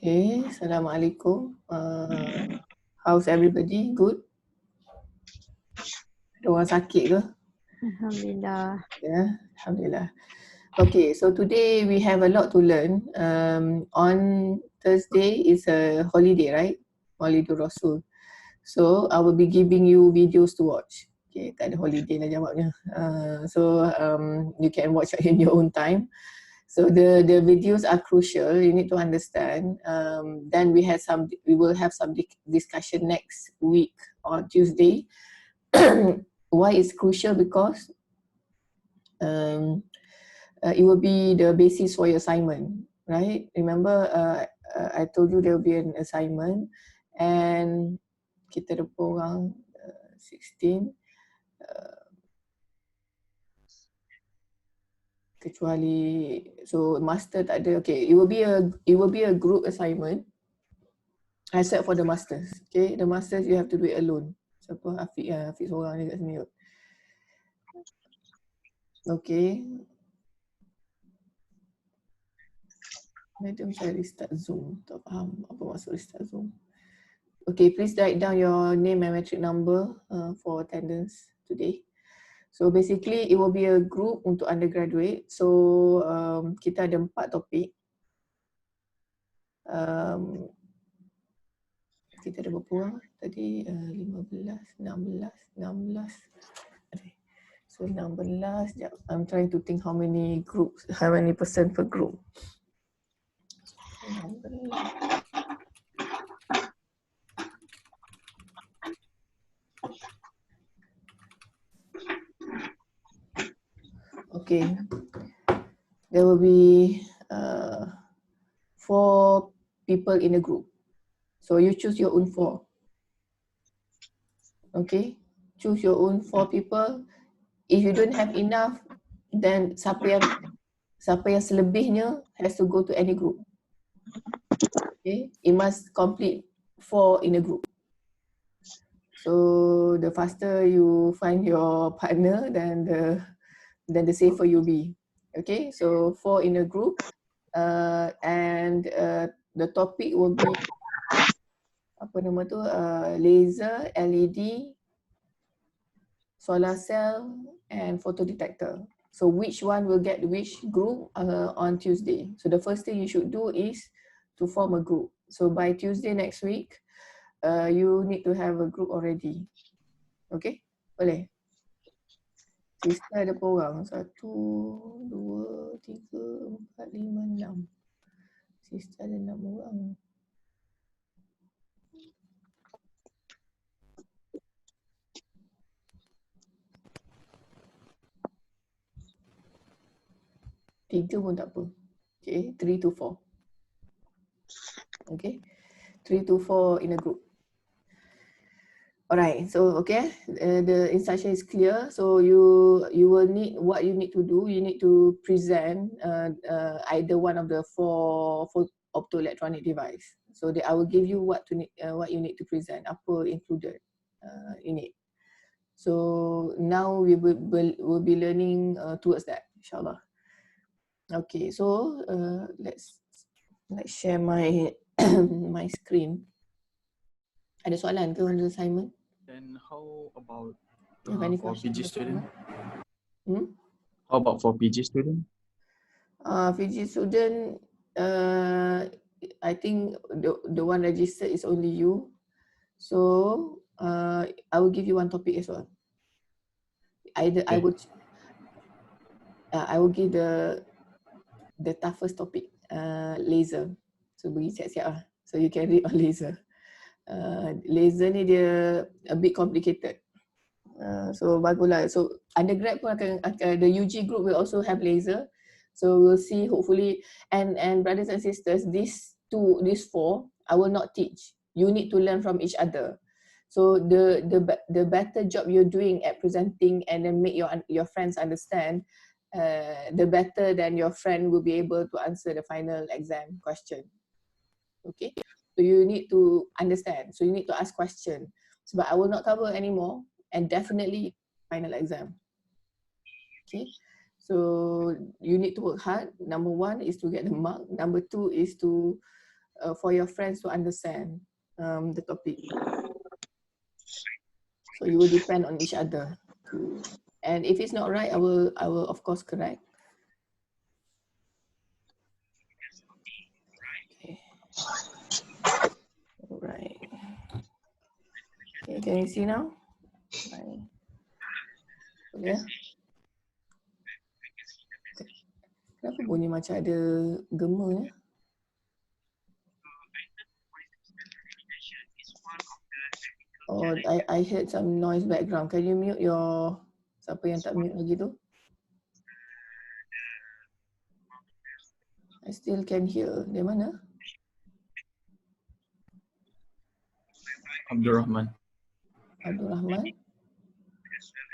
Okay, Assalamualaikum. How's everybody? Good? Ada orang sakit ke? Alhamdulillah. Yeah, Alhamdulillah. Okay, so today we have a lot to learn. On Thursday is a holiday, right? Holiday Rasul. So I will be giving you videos to watch. Okay, tak ada holiday lah jawabnya. You can watch in your own time. So the videos are crucial. You need to understand. Then we will have some discussion next week on Tuesday. Why it's crucial? Because it will be the basis for your assignment, right? Remember, I told you there will be an assignment, and kita ada orang 16. Kecuali so master tak ada. Okay, it will be a group assignment except for the masters. Okay, the masters you have to do it alone. Siapa? Hafiz seorang ni kat sini. Okay. Madam, saya restart Zoom. Tak faham apa maksud restart Zoom. Okay, please write down your name and metric number for attendance today. So basically it will be a group untuk undergraduate. So kita ada 4 topik. Kita ada berapa orang tadi? 15, 16. So 16, sekejap. I'm trying to think how many groups, how many person per group. 16. Okay, there will be 4 people in a group. So you choose your own 4. Okay, choose your own 4 people. If you don't have enough, then siapa yang selebihnya has to go to any group. Okay, it must complete 4 in a group. So the faster you find your partner, then the safer you'll be. Okay, so 4 in a group, and the topic will be apa nama tu, laser, LED, solar cell, and photo detector. So which one will get which group on Tuesday? So the first thing you should do is to form a group. So by Tuesday next week, you need to have a group already. Okay, boleh? Sister ada berapa orang? 1, 2, 3, 4, 5, 6. Sister ada 6 orang. Tiga pun tak apa. Okay, 3 to 4. Okay, 3 to 4 in a group. Alright, so okay, the instruction is clear. So you will need, what you need to do, you need to present either one of the 4 optoelectronic device. So I will give you what you need to present, apa included in it. So now we will be learning towards that, inshallah. Okay, so let's share my my screen. Ada soalan ke on the assignment? Then how about for PG student? How about for PG student? PG student, I think the one registered is only you. So I will give you one topic as well. Either okay. I will give the toughest topic, laser. So bagi siap-siap lah. So you can read on laser. Laser ni dia a bit complicated. So baguslah. So undergrad pun akan the UG group will also have laser. So we'll see, hopefully, and brothers and sisters, these 4 I will not teach. You need to learn from each other. So the better job you're doing at presenting and then make your friends understand, the better then your friend will be able to answer the final exam question. Okay, so you need to understand. So you need to ask questions. So, but I will not cover anymore, and definitely final exam. Okay, so you need to work hard. Number 1 is to get the mark. Number 2 is to for your friends to understand the topic. So you will depend on each other. And if it's not right, I will of course correct. Okay. All right. Okay, can you see now? Right. Yeah. Kenapa bunyi macam ada gemanya? Oh, I heard some noise background. Can you mute your, siapa yang tak mute lagi tu? I still can hear. Dari mana? Abdul Rahman. Abdul Rahman?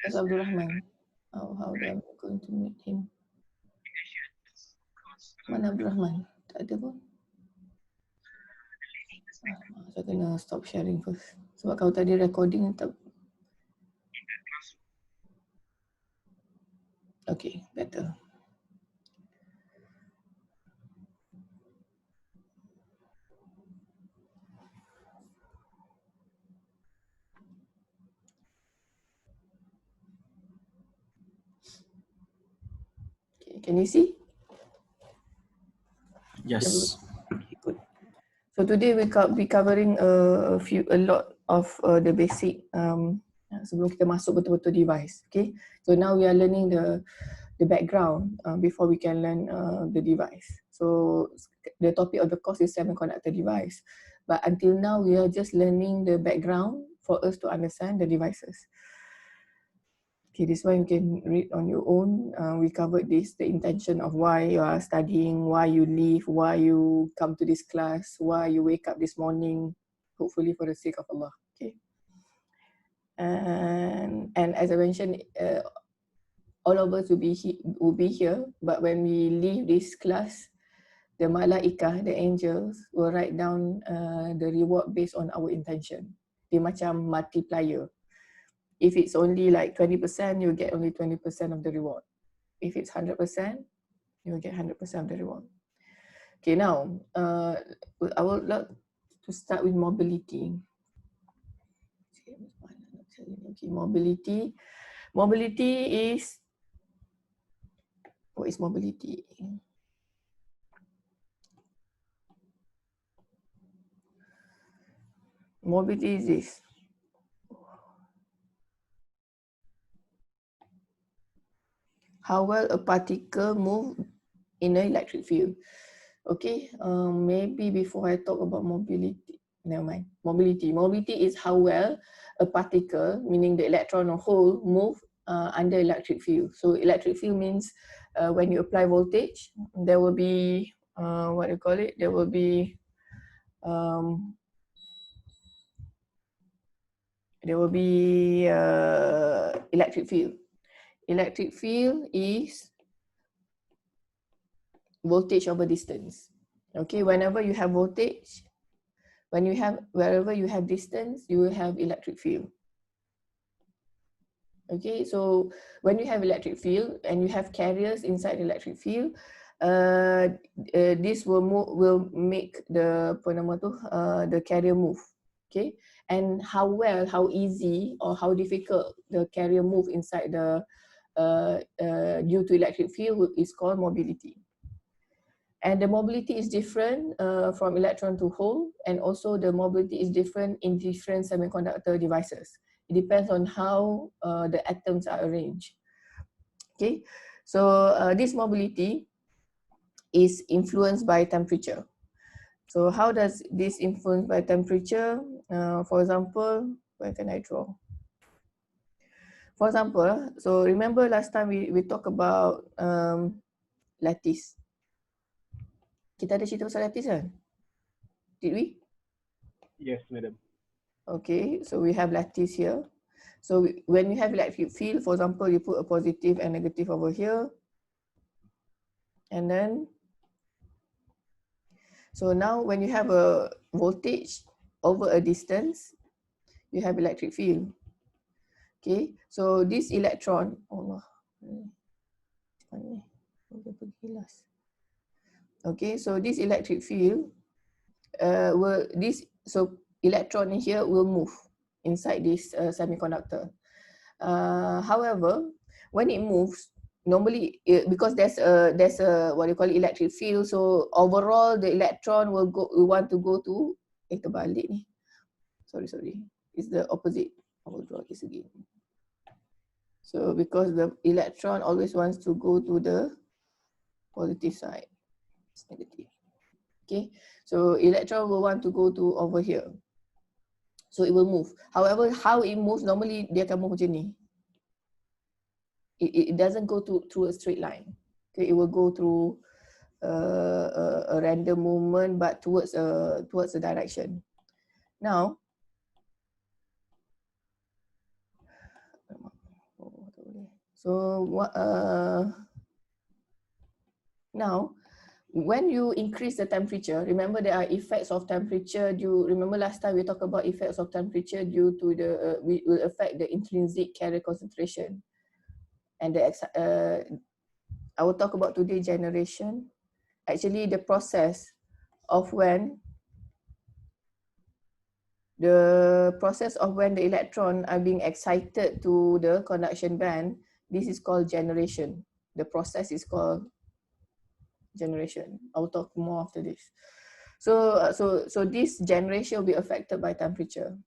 That's Abdul Rahman. How am I going to meet him? Mana Abdul Rahman? Tak ada pun. Saya kena stop sharing first. Sebab kalau tadi recording tak. Okay, better. Okay, can you see? Yes. Okay, good. So today we be covering a lot of the basic sebelum kita masuk betul-betul device. Okay, so now we are learning the background before we can learn the device. So the topic of the course is semiconductor device, but until now we are just learning the background for us to understand the devices. Okay, this one you can read on your own. We covered this, the intention of why you are studying, why you leave, why you come to this class, why you wake up this morning, hopefully for the sake of Allah. Okay. And as I mentioned, all of us will be here, but when we leave this class, the malaikah, the angels, will write down the reward based on our intention. Dia macam multiplier. If it's only like 20%, you'll get only 20% of the reward. If it's 100%, you'll get 100% of the reward. Okay, now, I would like to start with mobility. Okay, mobility. Mobility is, what is mobility? Mobility is this. How well a particle moves in an electric field. Okay, maybe before I talk about mobility, never mind. Mobility is how well a particle, meaning the electron or hole, move under electric field. So electric field means when you apply voltage, there will be what do you call it? There will be electric field. Electric field is voltage over distance. Okay, whenever you have voltage, wherever you have distance, you will have electric field. Okay, so when you have electric field and you have carriers inside the electric field, this will make the the carrier move. Okay, and how easy or how difficult the carrier move inside the due to electric field is called mobility. And the mobility is different from electron to hole, and also the mobility is different in different semiconductor devices. It depends on how the atoms are arranged. Okay, so this mobility is influenced by temperature. So how does this influence by temperature? For example, where can I draw? For example, so remember last time we talked about lattice. Kita ada cerita pasal lattice kan? Did we? Yes, madam. Okay, so we have lattice here. So when you have electric field, for example, you put a positive and negative over here. And then, so now when you have a voltage over a distance, you have electric field. Okay, so this electron, okay, so this electric field, so electron in here will move inside this semiconductor. However, when it moves, normally because there's a what you call it, electric field, so overall the electron will want to go to terbalik ni. Sorry, it's the opposite. I will draw this again. So because the electron always wants to go to the positive side, it's negative. Okay, so electron will want to go to over here. So it will move. However, how it moves, normally dia akan move macam ni. It doesn't go through a straight line. Okay, it will go through a random movement, but towards a direction. Now, so what? Now, when you increase the temperature, remember there are effects of temperature. You remember last time we talked about effects of temperature due to the will affect the intrinsic carrier concentration, and I will talk about today generation. Actually, the process of when the electron are being excited to the conduction band, this is called generation. The process is called generation. I will talk more after this. So this generation will be affected by temperature.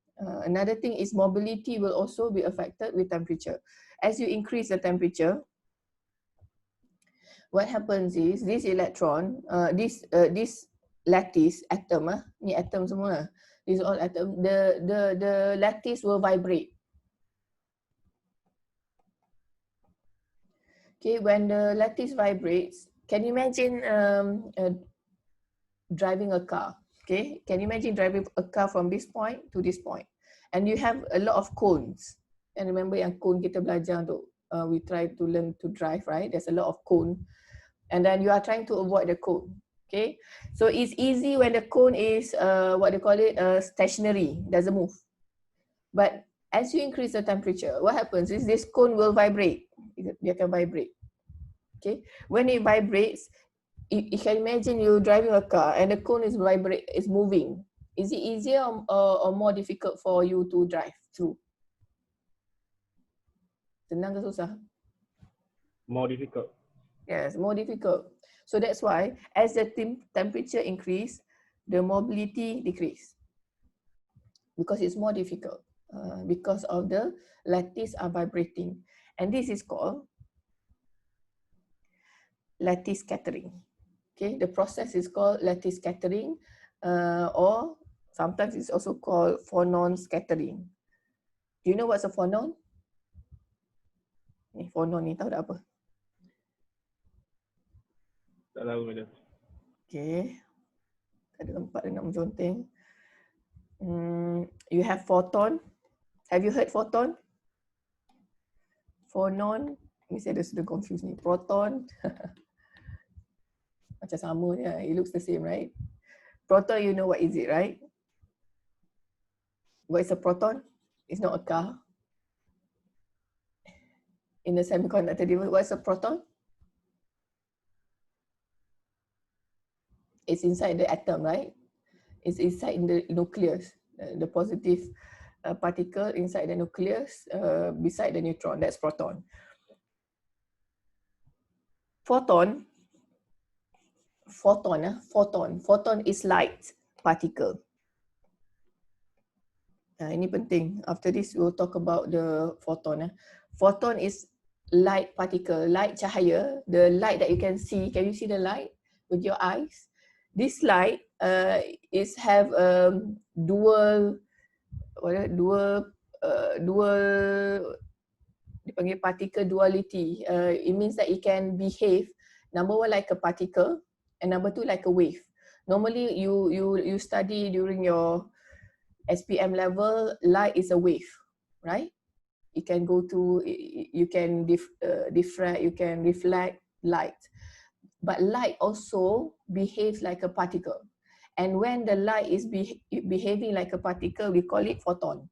Another thing is mobility will also be affected with temperature. As you increase the temperature, what happens is this electron, this lattice atom, ni atom semua, this all atom, the lattice will vibrate. Okay, when the lattice vibrates, can you imagine driving a car? Okay, can you imagine driving a car from this point to this point, and you have a lot of cones. And remember yang cone kita belajar untuk we try to learn to drive, right? There's a lot of cone. And then you are trying to avoid the cone. Okay, so it's easy when the cone is what they call it, stationary, doesn't move. But as you increase the temperature, what happens is this cone will vibrate. Dia akan vibrate. Okay, when it vibrates, you can imagine you driving a car and the cone is moving. Is it easier or more difficult for you to drive through? Senang ke susah? More difficult. Yes, more difficult. So that's why as the temperature increase, the mobility decrease because it's more difficult because of the lattice are vibrating, and this is called lattice scattering. Okay, the process is called lattice scattering, or sometimes it's also called phonon scattering. Do you know what's a phonon? Phonon ni tahu tak apa? Tak tahu, madam. Okay, ada tempat dia nak menconteng. You have photon. Have you heard photon? Phonon, mesti ada sudah confused ni. Proton, macam sama je. It looks the same, right? Proton, you know what is it, right? What is a proton? It's not a car. In the semiconductor device, what's a proton? It's inside the atom, right? It's inside the nucleus, the positive particle inside the nucleus, beside the neutron. That's proton. Photon is light particle. Ini penting. After this, we'll talk about the photon. Photon is light particle, light cahaya. The light that you can see. Can you see the light with your eyes? This light have dual dipanggil particle duality. It means that it can behave, number one like a particle, and number two like a wave. Normally you study during your SPM level, light is a wave, right? You can go to, you can diffract, you can reflect light. But light also behaves like a particle. And when the light is behaving like a particle, we call it photon.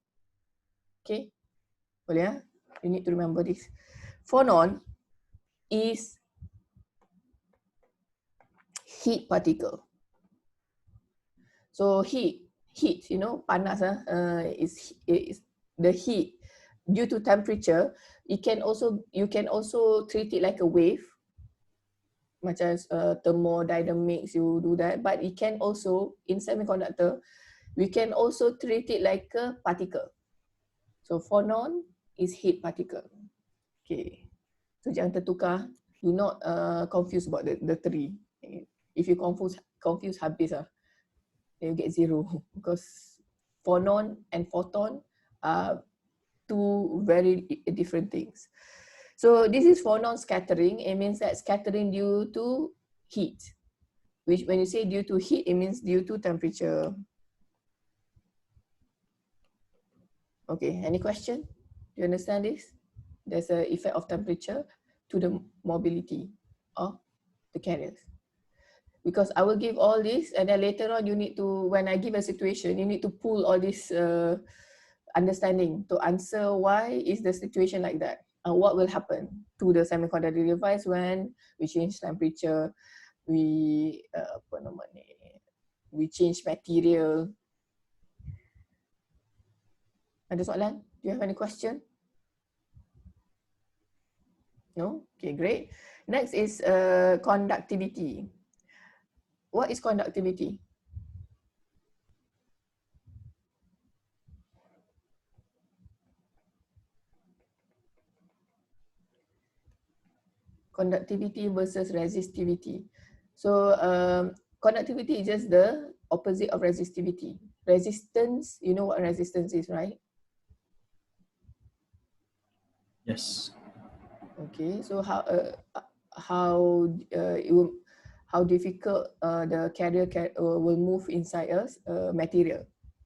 Okay? Boleh ya? You need to remember this. Phonon is heat particle. So heat, you know, panas is the heat due to temperature. You can also treat it like a wave, macam thermodynamics, you do that. But it can also, in semiconductor, we can also treat it like a particle. So phonon is heat particle. Okay. So jangan tertukar. Do not confuse about the three. If you confuse habis lah. Then you get 0 because phonon and photon are two very different things. So this is phonon scattering. It means that scattering due to heat. Which when you say due to heat, it means due to temperature. Okay, any question? Do you understand this? There's an effect of temperature to the mobility of the carriers. Because I will give all this, and then later on you need to, when I give a situation, you need to pull all this understanding to answer why is the situation like that. What will happen to the semiconductor device when we change temperature, we change material. Ada soalan? Do you have any question? No? Okay, great. Next is conductivity. What is conductivity? Conductivity versus resistivity. So conductivity is just the opposite of resistivity. Resistance, you know what resistance is, right? Yes. Okay, so how difficult the carrier will move inside us material.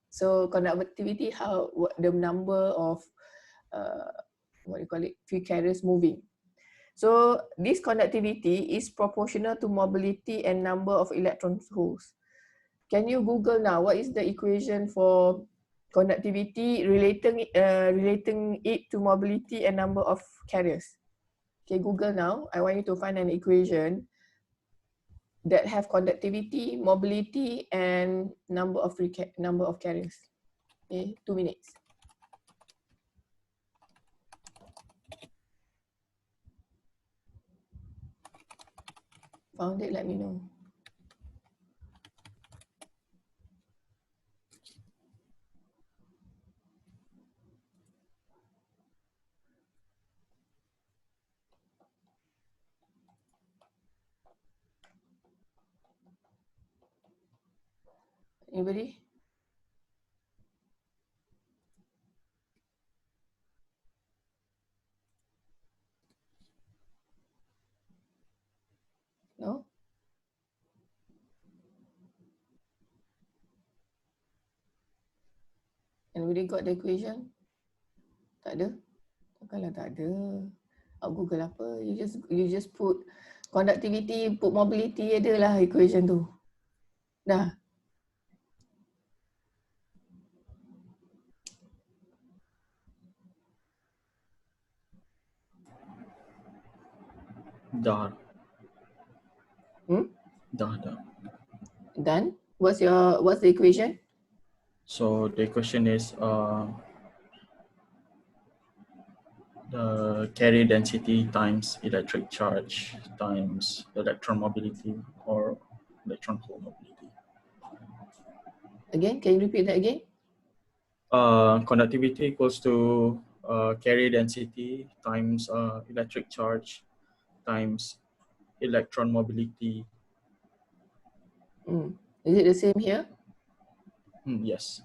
So conductivity, the number of free carriers moving. So this conductivity is proportional to mobility and number of electron holes. Can you Google now what is the equation for conductivity relating it to mobility and number of carriers? Okay, Google now. I want you to find an equation that have conductivity, mobility, and number of carriers. Okay, 2 minutes. Found it? Let me know. Anybody? No? Anybody got the equation? Tak ada? Takkanlah tak ada. Google apa? You just put conductivity, put mobility, adalah equation tu. Dah. Dah. Hmm? Dah. Done? What's the equation? So the question is the carrier density times electric charge times electron mobility or electron hole mobility. Again, can you repeat that again? Conductivity equals to carrier density times electric charge times electron mobility. Is it the same here? Yes.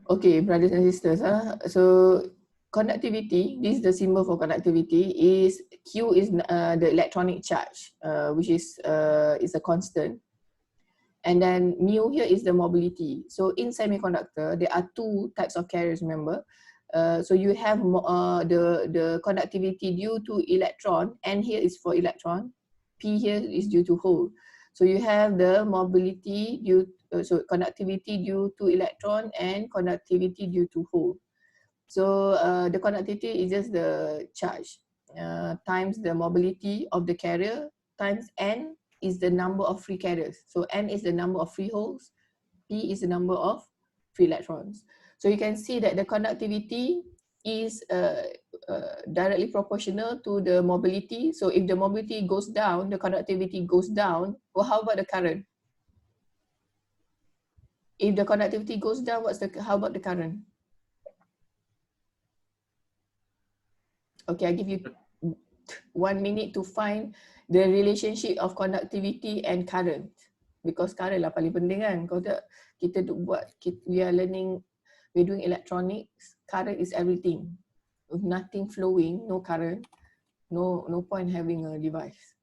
Okay, brothers and sisters. So conductivity, this is the symbol for conductivity, is Q is the electronic charge, which is a constant. And then mu here is the mobility. So in semiconductor, there are two types of carriers, remember. So you have the conductivity due to electron, N here is for electron, P here is due to hole. So you have the mobility so conductivity due to electron and conductivity due to hole. So the conductivity is just the charge times the mobility of the carrier times N is the number of free carriers. So N is the number of free holes, P is the number of free electrons. So you can see that the conductivity is directly proportional to the mobility. So if the mobility goes down, the conductivity goes down. Well, how about the current? If the conductivity goes down, how about the current? Okay, I give you 1 minute to find the relationship of conductivity and current. Because current lah paling penting kan. Kalau tak, we are learning, we're doing electronics, current is everything. With nothing flowing, no current, no point having a device.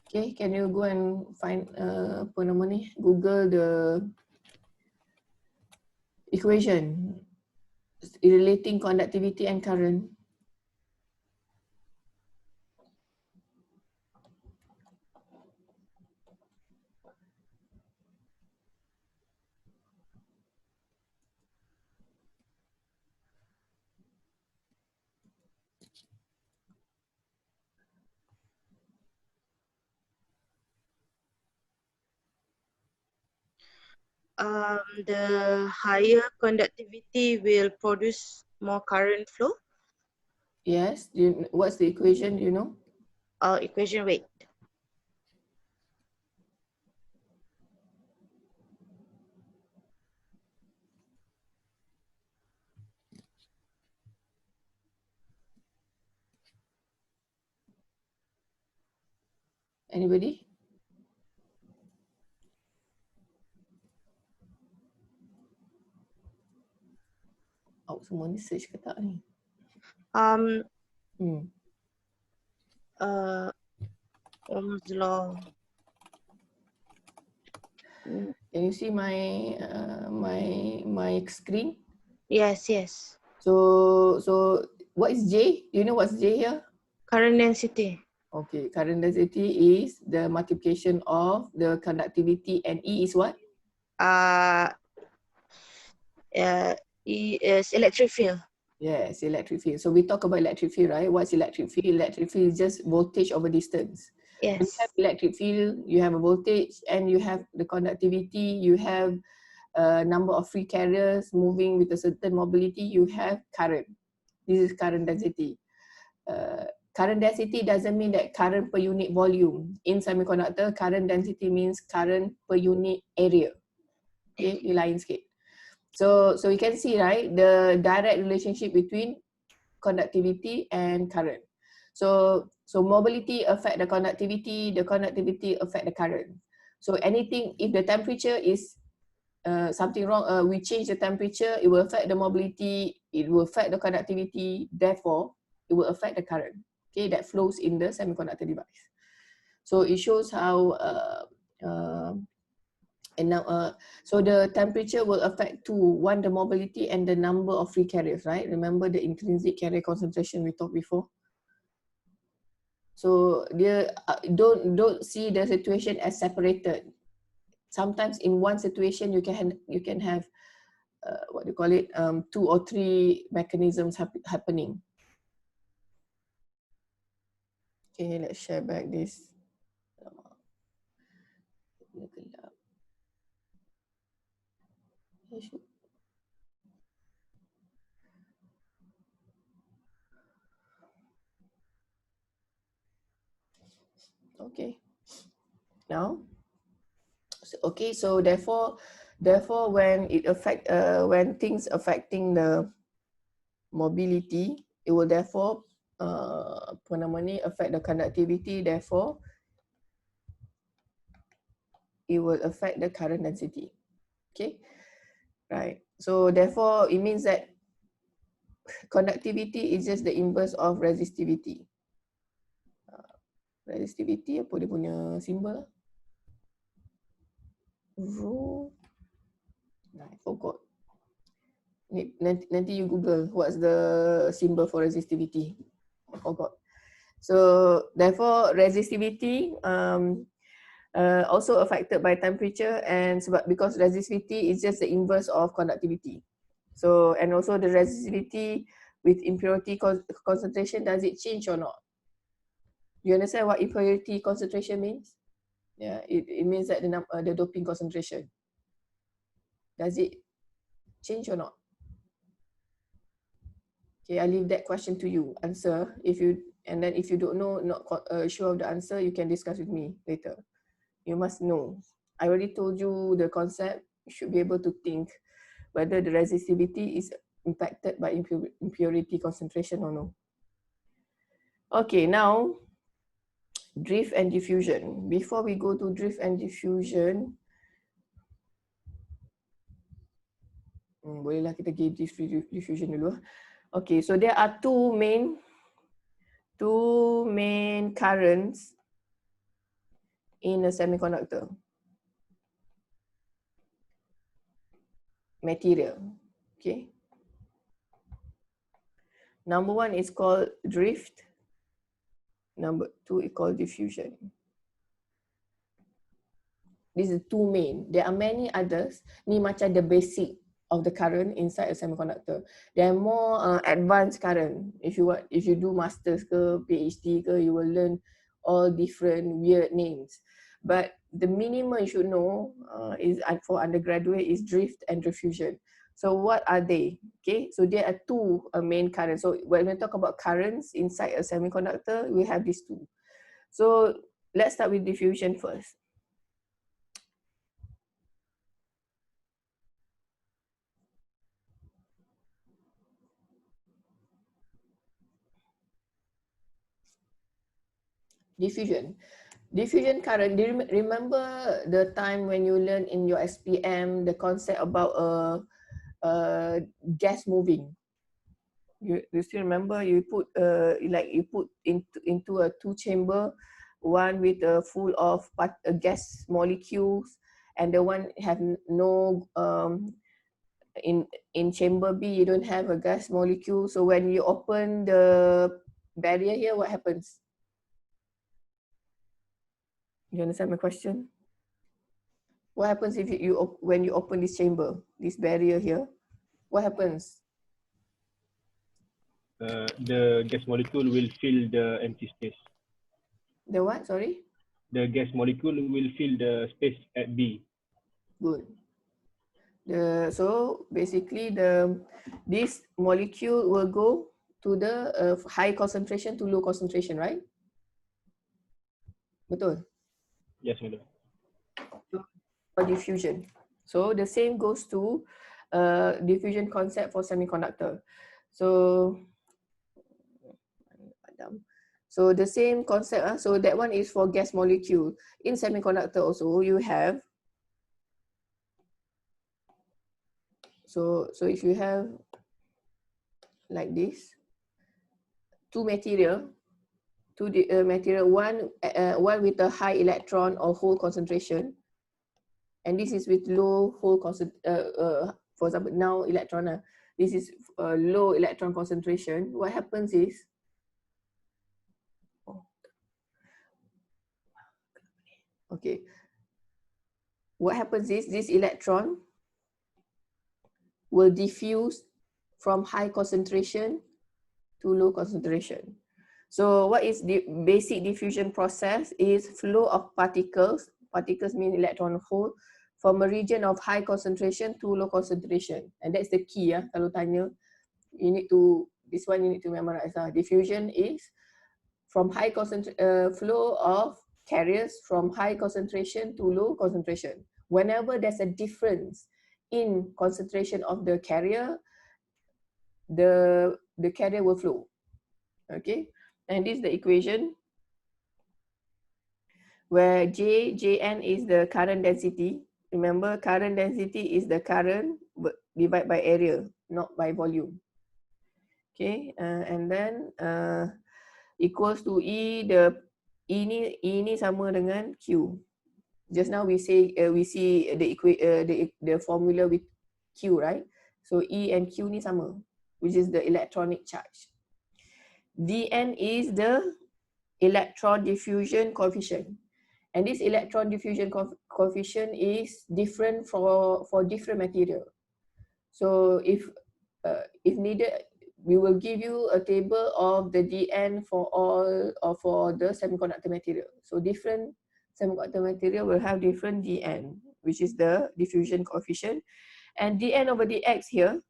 Okay, can you go and find, apa nama ni, Google the equation relating conductivity and current. The higher conductivity will produce more current flow. Yes, what's the equation, do you know? Equation, wait. Anybody? Semua ni search ke tak ni? Ohm's law. Can you see my screen? Yes. So what is J? Do you know what's J here? Current density. Okay, current density is the multiplication of the conductivity, and E is what? E is electric field. Yes, electric field. So we talk about electric field, right? What's electric field? Electric field is just voltage over distance. Yes. When you have electric field, you have a voltage and you have the conductivity, you have a number of free carriers moving with a certain mobility, you have current. This is current density. Current density doesn't mean that current per unit volume. In semiconductor, current density means current per unit area. Okay, di lain sikit. So you can see, right, the direct relationship between conductivity and current. So mobility affect the conductivity affect the current. So anything, if the temperature is something wrong, we change the temperature, it will affect the mobility, it will affect the conductivity, therefore it will affect the current, okay, that flows in the semiconductor device. So it shows how and now so the temperature will affect one, the mobility and the number of free carriers, right? Remember the intrinsic carrier concentration we talked before. So don't see the situation as separated. Sometimes in one situation you can have what do you call it, 2 or 3 mechanisms happening. Okay, let's share back this. Okay. Now, okay, so therefore when things affecting the mobility, it will therefore affect the conductivity, therefore it will affect the current density. Okay, right. So therefore it means that conductivity is just the inverse of resistivity. Resistivity apa dia punya symbol? Rho. I forgot. Nanti you Google what's the symbol for resistivity. I forgot. So therefore resistivity also affected by temperature, and because resistivity is just the inverse of conductivity. So and also the resistivity with impurity concentration, does it change or not? You understand what impurity concentration means? Yeah, it means that the doping concentration. Does it change or not? Okay, I leave that question to you. Answer if you, and then if you don't know, not sure of the answer, you can discuss with me later. You must know. I already told you the concept. You should be able to think whether the resistivity is impacted by impurity concentration or no. Okay, now drift and diffusion. Before we go to drift and diffusion, bolehlah kita pergi diffusion dulu. Okay, so there are two main currents in a semiconductor material. Okay. Number one is called drift. Number two is called diffusion. These are two main. There are many others. Ni macam the basic of the current inside a semiconductor. There are more advanced current. If you do masters ke, PhD ke, you will learn all different weird names. But the minimum you should know is for undergraduate is drift and diffusion. So what are they? Okay, so there are two main currents. So when we talk about currents inside a semiconductor, we have these two. So let's start with diffusion first. Diffusion current. Do you remember the time when you learn in your SPM the concept about gas moving? You still remember? You put you put into a two chamber, one with full of gas molecules, and the one have no in chamber B you don't have a gas molecule. So when you open the barrier here, what happens? You understand my question? What happens if when you open this chamber, this barrier here? What happens? The gas molecule will fill the empty space. The what? Sorry? The gas molecule will fill the space at B. Good. So basically this molecule will go to the high concentration to low concentration, right? Betul? Yes, madam. Or diffusion. So the same goes to diffusion concept for semiconductor. So the same concept. So that one is for gas molecule. In semiconductor also you have. So if you have like this, two material, one with a high electron or hole concentration, and this is with low hole concentration. For example, now electron. This is low electron concentration. What happens is, okay. What happens is this electron will diffuse from high concentration to low concentration. So what is the basic diffusion process is flow of particles. Particles mean electron hole from a region of high concentration to low concentration. And that's the key. Kalau tanya, you need to, this one you need to memorize. Diffusion is from high flow of carriers from high concentration to low concentration. Whenever there's a difference in concentration of the carrier, the carrier will flow. Okay, and this is the equation where Jn is the current density. Remember, current density is the current divided by area, not by volume. Okay, and then equals to E. E ni sama dengan Q. Just now we see the formula with Q, right? So E and Q ni sama, which is the electronic charge. Dn is the electron diffusion coefficient, and this electron diffusion coefficient is different for different material. So if needed, we will give you a table of the Dn for all or for the semiconductor material. So different semiconductor material will have different Dn, which is the diffusion coefficient. And dn over dx here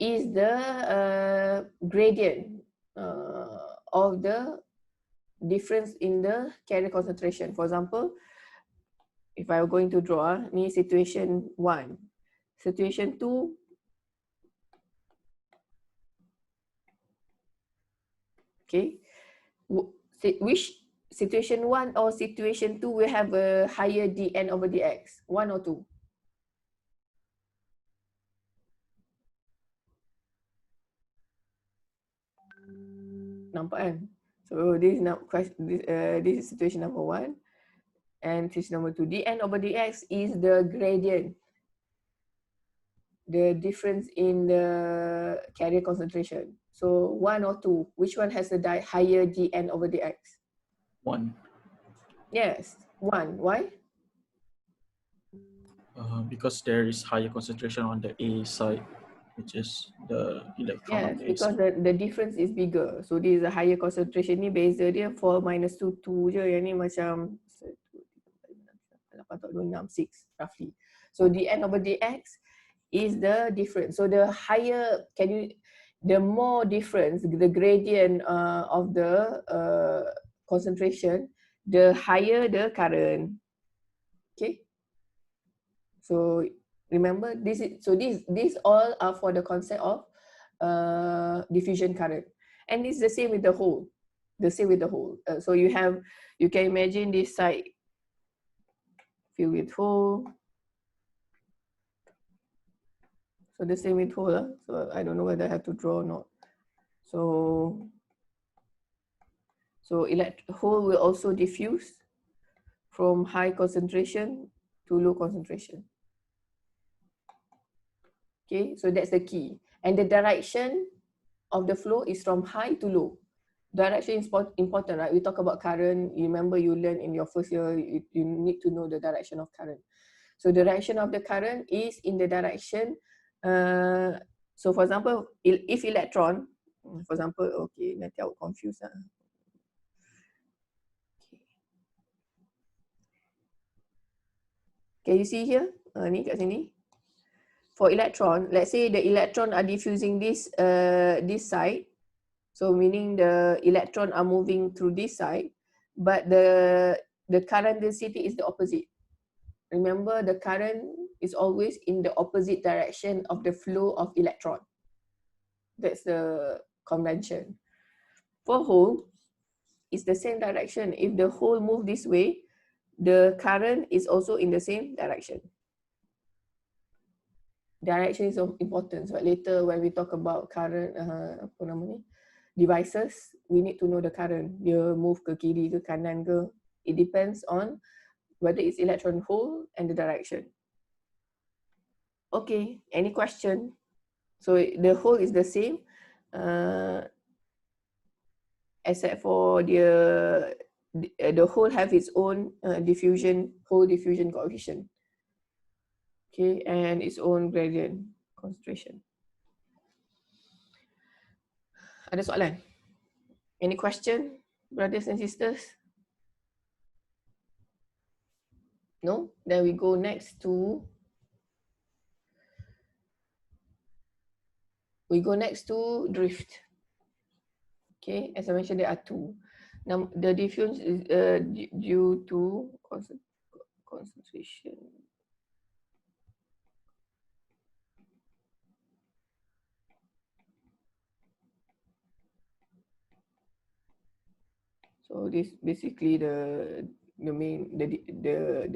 is the gradient of the difference in the carrier concentration. For example, if I were going to draw, ni situation 1. Situation 2, okay. Which situation 1 or situation 2 will have a higher dn over dx? 1 or 2? Nampak kan? So this is situation number 1 and situation number 2. dn over dx is the gradient, the difference in the carrier concentration. So 1 or 2, which one has a higher dn over dx? 1. Yes, 1. Why? Because there is higher concentration on the A side, which is the electron Yes, on the A because side. the difference is bigger. So this is a higher concentration ni beza dia 4 minus 2, 2 je. Yang ni macam 8, 6 roughly. So dn over dx is the difference. So the higher, the more difference, the gradient of the concentration, the higher the current. Okay. So remember these all are for the concept of diffusion current, and it's the same with the hole. So you can imagine this side filled with hole. So the same with hole. So I don't know whether I have to draw or not. So hole will also diffuse from high concentration to low concentration. Okay, so that's the key. And the direction of the flow is from high to low. Direction is important, right? We talk about current. You remember you learned in your first year, you need to know the direction of current. So the direction of the current is in the direction. So for example, if electron, for example, okay, nanti I will confuse. Can you see here? Ni kat sini. For electron, let's say the electron are diffusing this side. So meaning the electron are moving through this side, but the current density is the opposite. Remember, the current is always in the opposite direction of the flow of electron. That's the convention. For hole, it's the same direction. If the hole move this way, the current is also in the same direction. Direction is of importance, but later when we talk about current, devices, we need to know the current. Dia move ke kiri ke kanan ke. It depends on whether it's electron hole and the direction. Okay, any question? So the hole is the same, except for the hole have its own hole diffusion coefficient. Okay, and its own gradient concentration. Ada soalan? Any question, brothers and sisters? No? Then we go next to drift. Okay, as I mentioned, there are two. Now, the diffusion is due to concentration. So this basically the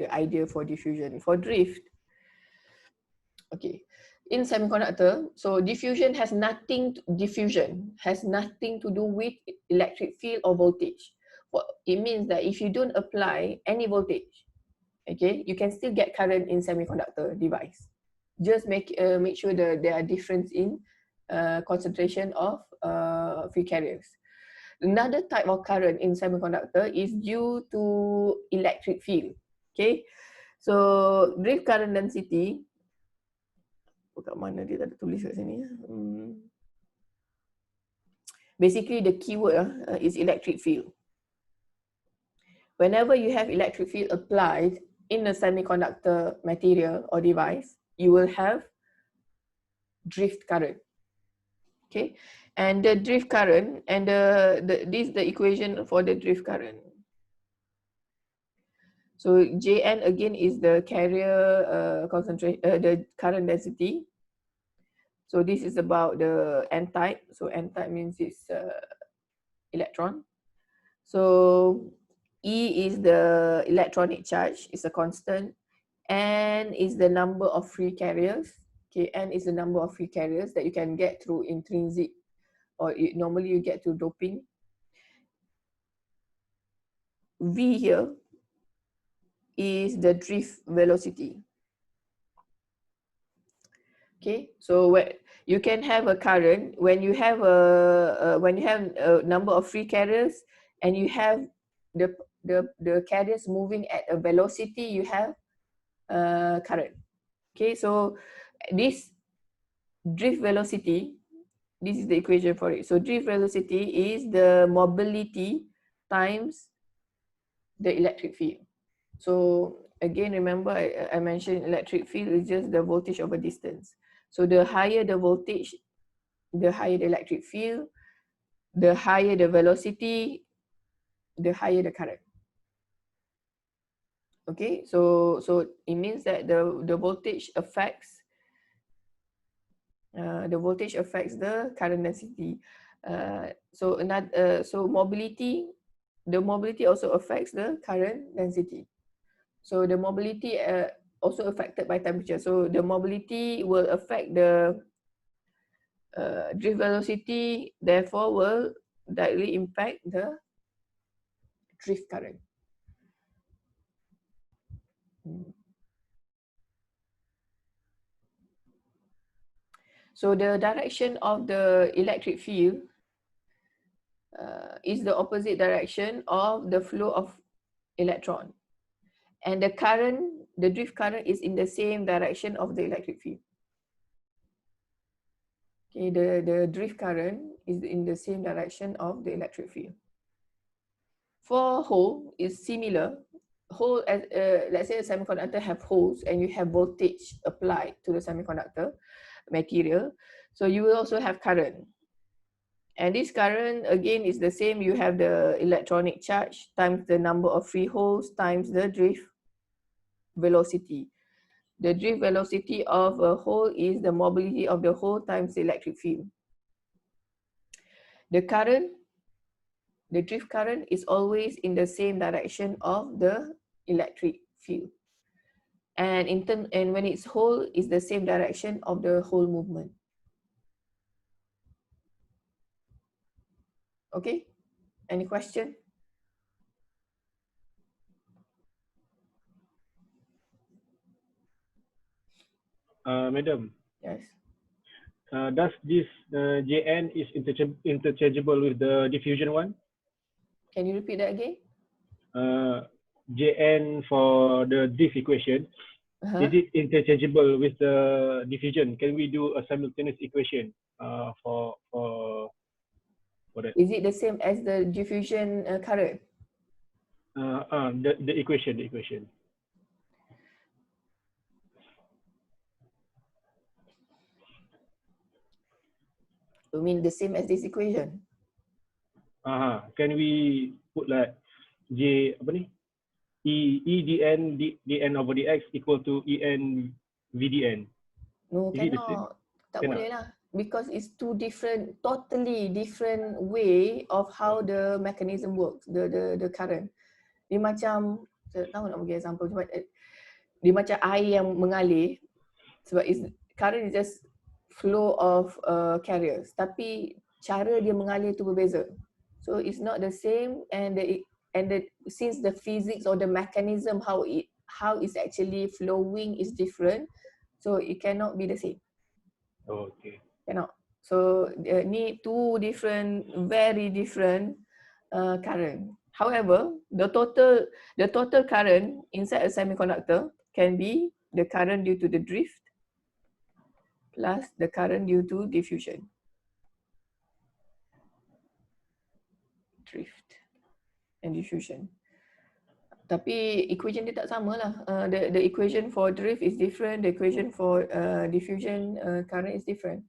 idea for diffusion. For drift, okay, in semiconductor, so diffusion has nothing to do with electric field or voltage. It means that if you don't apply any voltage, okay, you can still get current in semiconductor device. Just make sure that there are difference in concentration of free carriers. Another type of current in semiconductor is due to electric field. Okay, so drift current density. Kat mana dia tak ada tulis kat sini? Basically, the keyword is electric field. Whenever you have electric field applied, in a semiconductor material or device, you will have drift current. Okay, and the drift current and this is the equation for the drift current. So Jn again is the carrier concentration, the current density. So this is about the n type. So n type means it's electron. So E is the electronic charge, it's a constant. N is the number of free carriers. Okay, N is the number of free carriers that you can get through intrinsic, or normally you get through doping. V here is the drift velocity. Okay, so you can have a current when you have a number of free carriers and you have the carriers moving at a velocity, you have current. Okay, so this drift velocity, this is the equation for it. So drift velocity is the mobility times the electric field. So again, remember I mentioned electric field is just the voltage over distance. So the higher the voltage, the higher the electric field, the higher the velocity, the higher the current. Okay, so it means that the voltage affects the current density. So mobility, the mobility also affects the current density. So the mobility also affected by temperature. So the mobility will affect the drift velocity, therefore will directly impact the drift current. So the direction of the electric field is the opposite direction of the flow of electron. And the current, the drift current is in the same direction of the electric field. Okay, the drift current is in the same direction of the electric field. For hole is similar. Hole, as let's say a semiconductor have holes and you have voltage applied to the semiconductor material. So you will also have current. And this current again is the same. You have the electronic charge times the number of free holes times the drift velocity. The drift velocity of a hole is the mobility of the hole times the electric field. The current, the drift current is always in the same direction of the electric field. And and when it's hole, is the same direction of the hole movement. Okay, any question? Madam, Yes. does this Jn is interchangeable with the diffusion one? Can you repeat that again? Jn for the drift equation, is it interchangeable with the diffusion? Can we do a simultaneous equation for that? Is it the same as the diffusion current? The equation. You mean the same as this equation? Can we put like J apa ni? E dn over dx equal to En VDN. No, Is it the same? cannot. Tak Cannot. boleh lah. Because it's two different, totally different way of how the mechanism works, the current. Dia macam, saya tahu nak bagi example, cuma dia macam air yang mengalir, sebab current is just flow of carriers, tapi cara dia mengalir tu berbeza. So it's not the same, and since the physics or the mechanism how it's actually flowing is different, so it cannot be the same. Okay. Cannot. So need two different, very different current. However, the total current inside a semiconductor can be the current due to the drift plus the current due to diffusion. Drift and diffusion. Tapi equation dia tak sama lah. The equation for drift is different. The equation for diffusion current is different.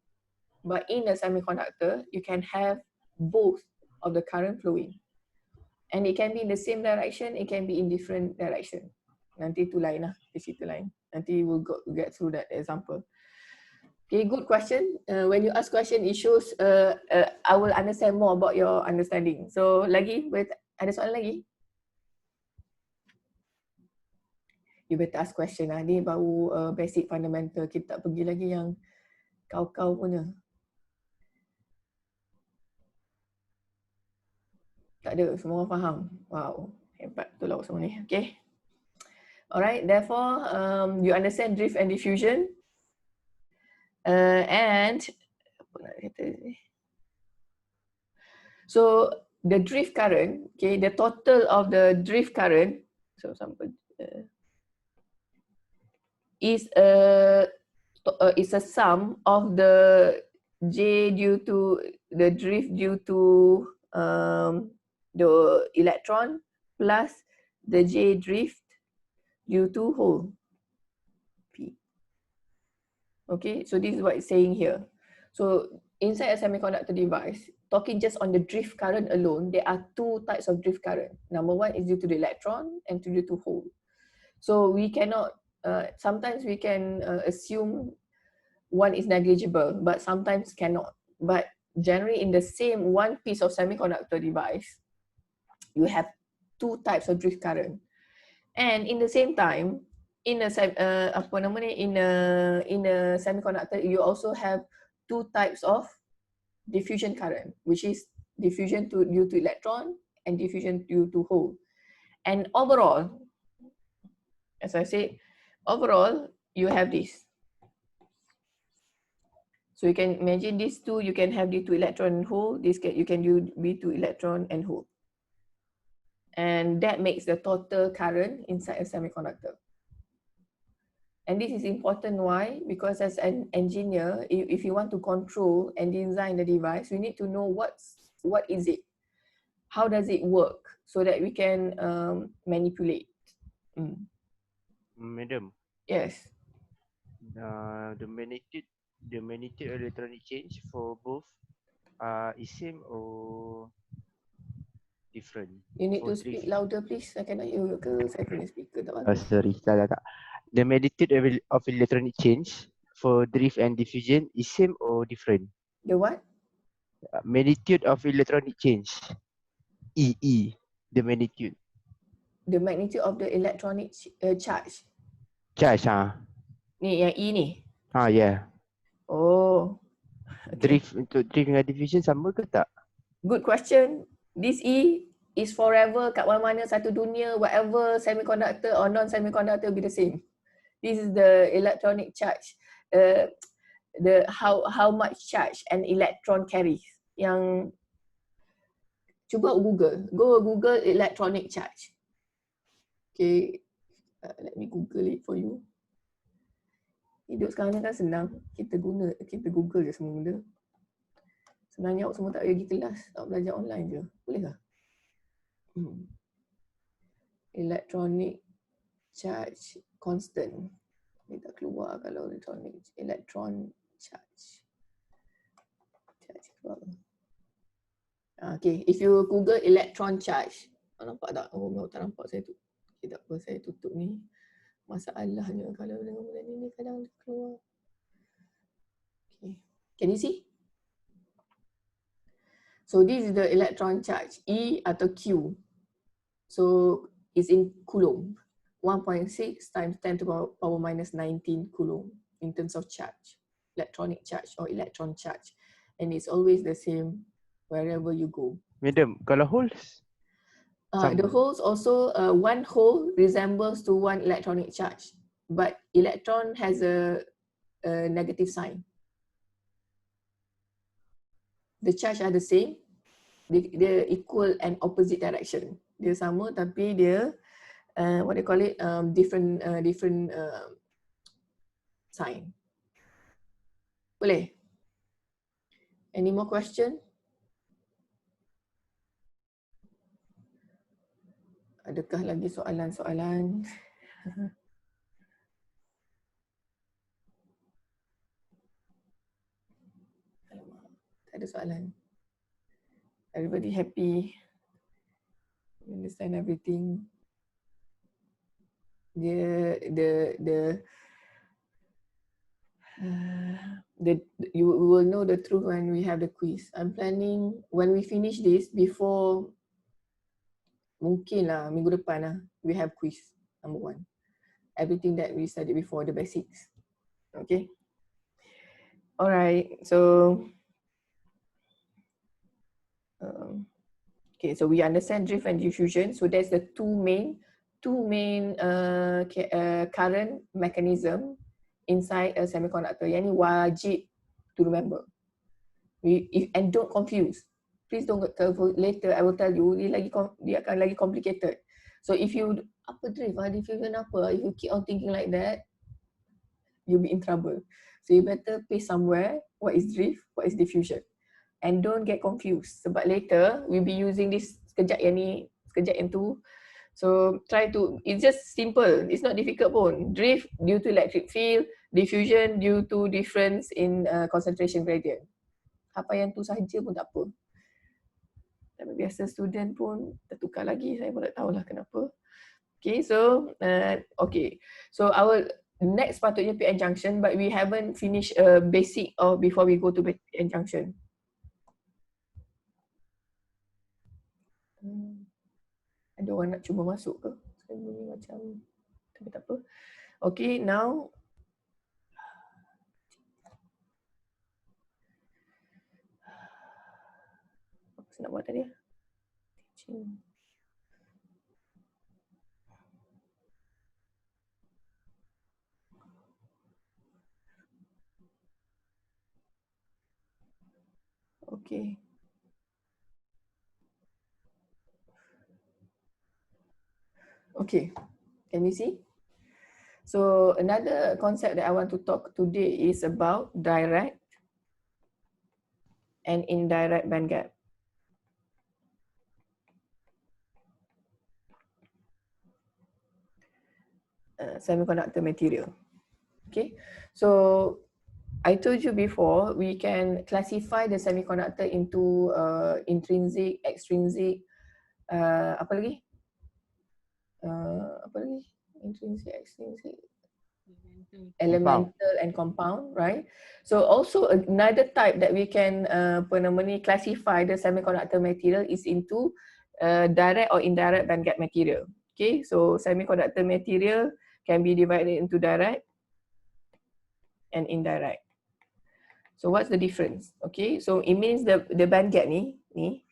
But in a semiconductor, you can have both of the current flowing. And it can be in the same direction, it can be in different direction. Nanti tu lain lah, di situ lain. Nanti we'll get through that example. Okay, good question. When you ask question, it shows I will understand more about your understanding. So lagi, ada soalan lagi? You better ask question lah. Ni baru basic fundamental. Kita tak pergi lagi yang kau-kau punya. Tak ada, semua orang faham. Wow, hebat tu lah semua ni. Okay. Alright, therefore you understand drift and diffusion. And apa nak kata ni? So the drift current, okay, the total of the drift current, so sampai is a sum of the J due to the drift due to the electron plus the J drift due to hole P. Okay, so this is what it's saying here. So inside a semiconductor device, talking just on the drift current alone, there are two types of drift current. Number one is due to the electron and due to hole. So we cannot, sometimes we can assume one is negligible, but sometimes cannot. But generally in the same one piece of semiconductor device, you have two types of drift current. And in the same time, in a semiconductor, you also have two types of diffusion current, which is diffusion due to electron and diffusion due to hole. And overall, as I said, overall, you have this. So you can imagine these two, you can have D2 electron and hole, you can do B2 electron and hole. And that makes the total current inside a semiconductor. And this is important, why? Because as an engineer, if you want to control and design the device, we need to know what is it? How does it work? So that we can manipulate. Madam. Yes. The magnitude electronic change for both is same or different? You need for to speak louder, please. I cannot hear you ke saya punya speaker tak bagus. Sorry, tak. The magnitude of electronic change for drift and diffusion is same or different? The what? Magnitude of electronic change. E. The magnitude. The magnitude of the electronic charge. Charge, Ni yang E ni. Yeah. Oh. Okay. Untuk drift dengan diffusion sama ke tak? Good question. This E is forever kat mana-mana satu dunia, whatever semiconductor or non-semiconductor be the same. This is the electronic charge. The how much charge an electron carries. Yang cuba Google electronic charge. Okay, let me Google it for you. Hidup sekarang ni kan senang. Kita Google je semua benda. Sebenarnya awak semua tak pergi kelas, tak belajar online je. Boleh tak? Electronic charge constant. Dia tak keluar kalau electron charge. Keluar. Okay, if you Google electron charge, nampak tak? Oh, tak nampak saya tu. Okay, tak apa, saya tutup ni. Masalahnya kalau dengan bulan ni kadang keluar. Okay, can you see? So this is the electron charge, E atau Q. So it's in coulomb. 1.6 times 10 to the power minus 19 coulomb in terms of charge, electronic charge or electron charge. And it's always the same wherever you go. Madam, kalau holes? The holes also, one hole resembles to one electronic charge, but electron has a negative sign. The charge are the same, they equal and opposite direction. Dia sama tapi dia what they call it, different sign. Boleh? Any more question? Adakah lagi soalan-soalan? Tak ada soalan. Everybody happy? You understand everything? You will know the truth when we have the quiz. I'm planning when we finish this before, mungkin lah minggu depan lah, we have quiz number 1. Everything that we studied before, the basics. Okay. Alright. So okay, so we understand drift and diffusion. So that's the two main current mechanism inside a semiconductor. Yang ni wajib to remember. And don't confuse. Please don't get confused. Later I will tell you dia akan lagi complicated. So if you apa drift, diffusion apa? If you keep on thinking like that, you'll be in trouble. So you better paste somewhere what is drift, what is diffusion. And don't get confused. Sebab later we'll be using this sekejap yang ni, sekejap yang tu. So try to, it's just simple. It's not difficult pun. Drift due to electric field, diffusion due to difference in concentration gradient. Apa yang tu sahaja pun tak apa. Tapi biasa student pun tertukar lagi. Saya pun tak tahulah kenapa. Okay, so so our next patutnya PN junction, but we haven't finished basic or before we go to PN junction. Ada orang nak cuba masuk ke? Saya bunyi macam, tapi tak apa. Okay, now apa saya nak buat tadi? Okay. Okay, can you see? So another concept that I want to talk today is about direct and indirect band gap. Semiconductor material. Okay, so I told you before we can classify the semiconductor into intrinsic, extrinsic, apa lagi? Intrinsic, extrinsic, elemental and compound, right? So also another type that we can classify the semiconductor material is into direct or indirect band gap material. Okay, so semiconductor material can be divided into direct and indirect. So what's the difference? Okay, so it means the band gap ni, we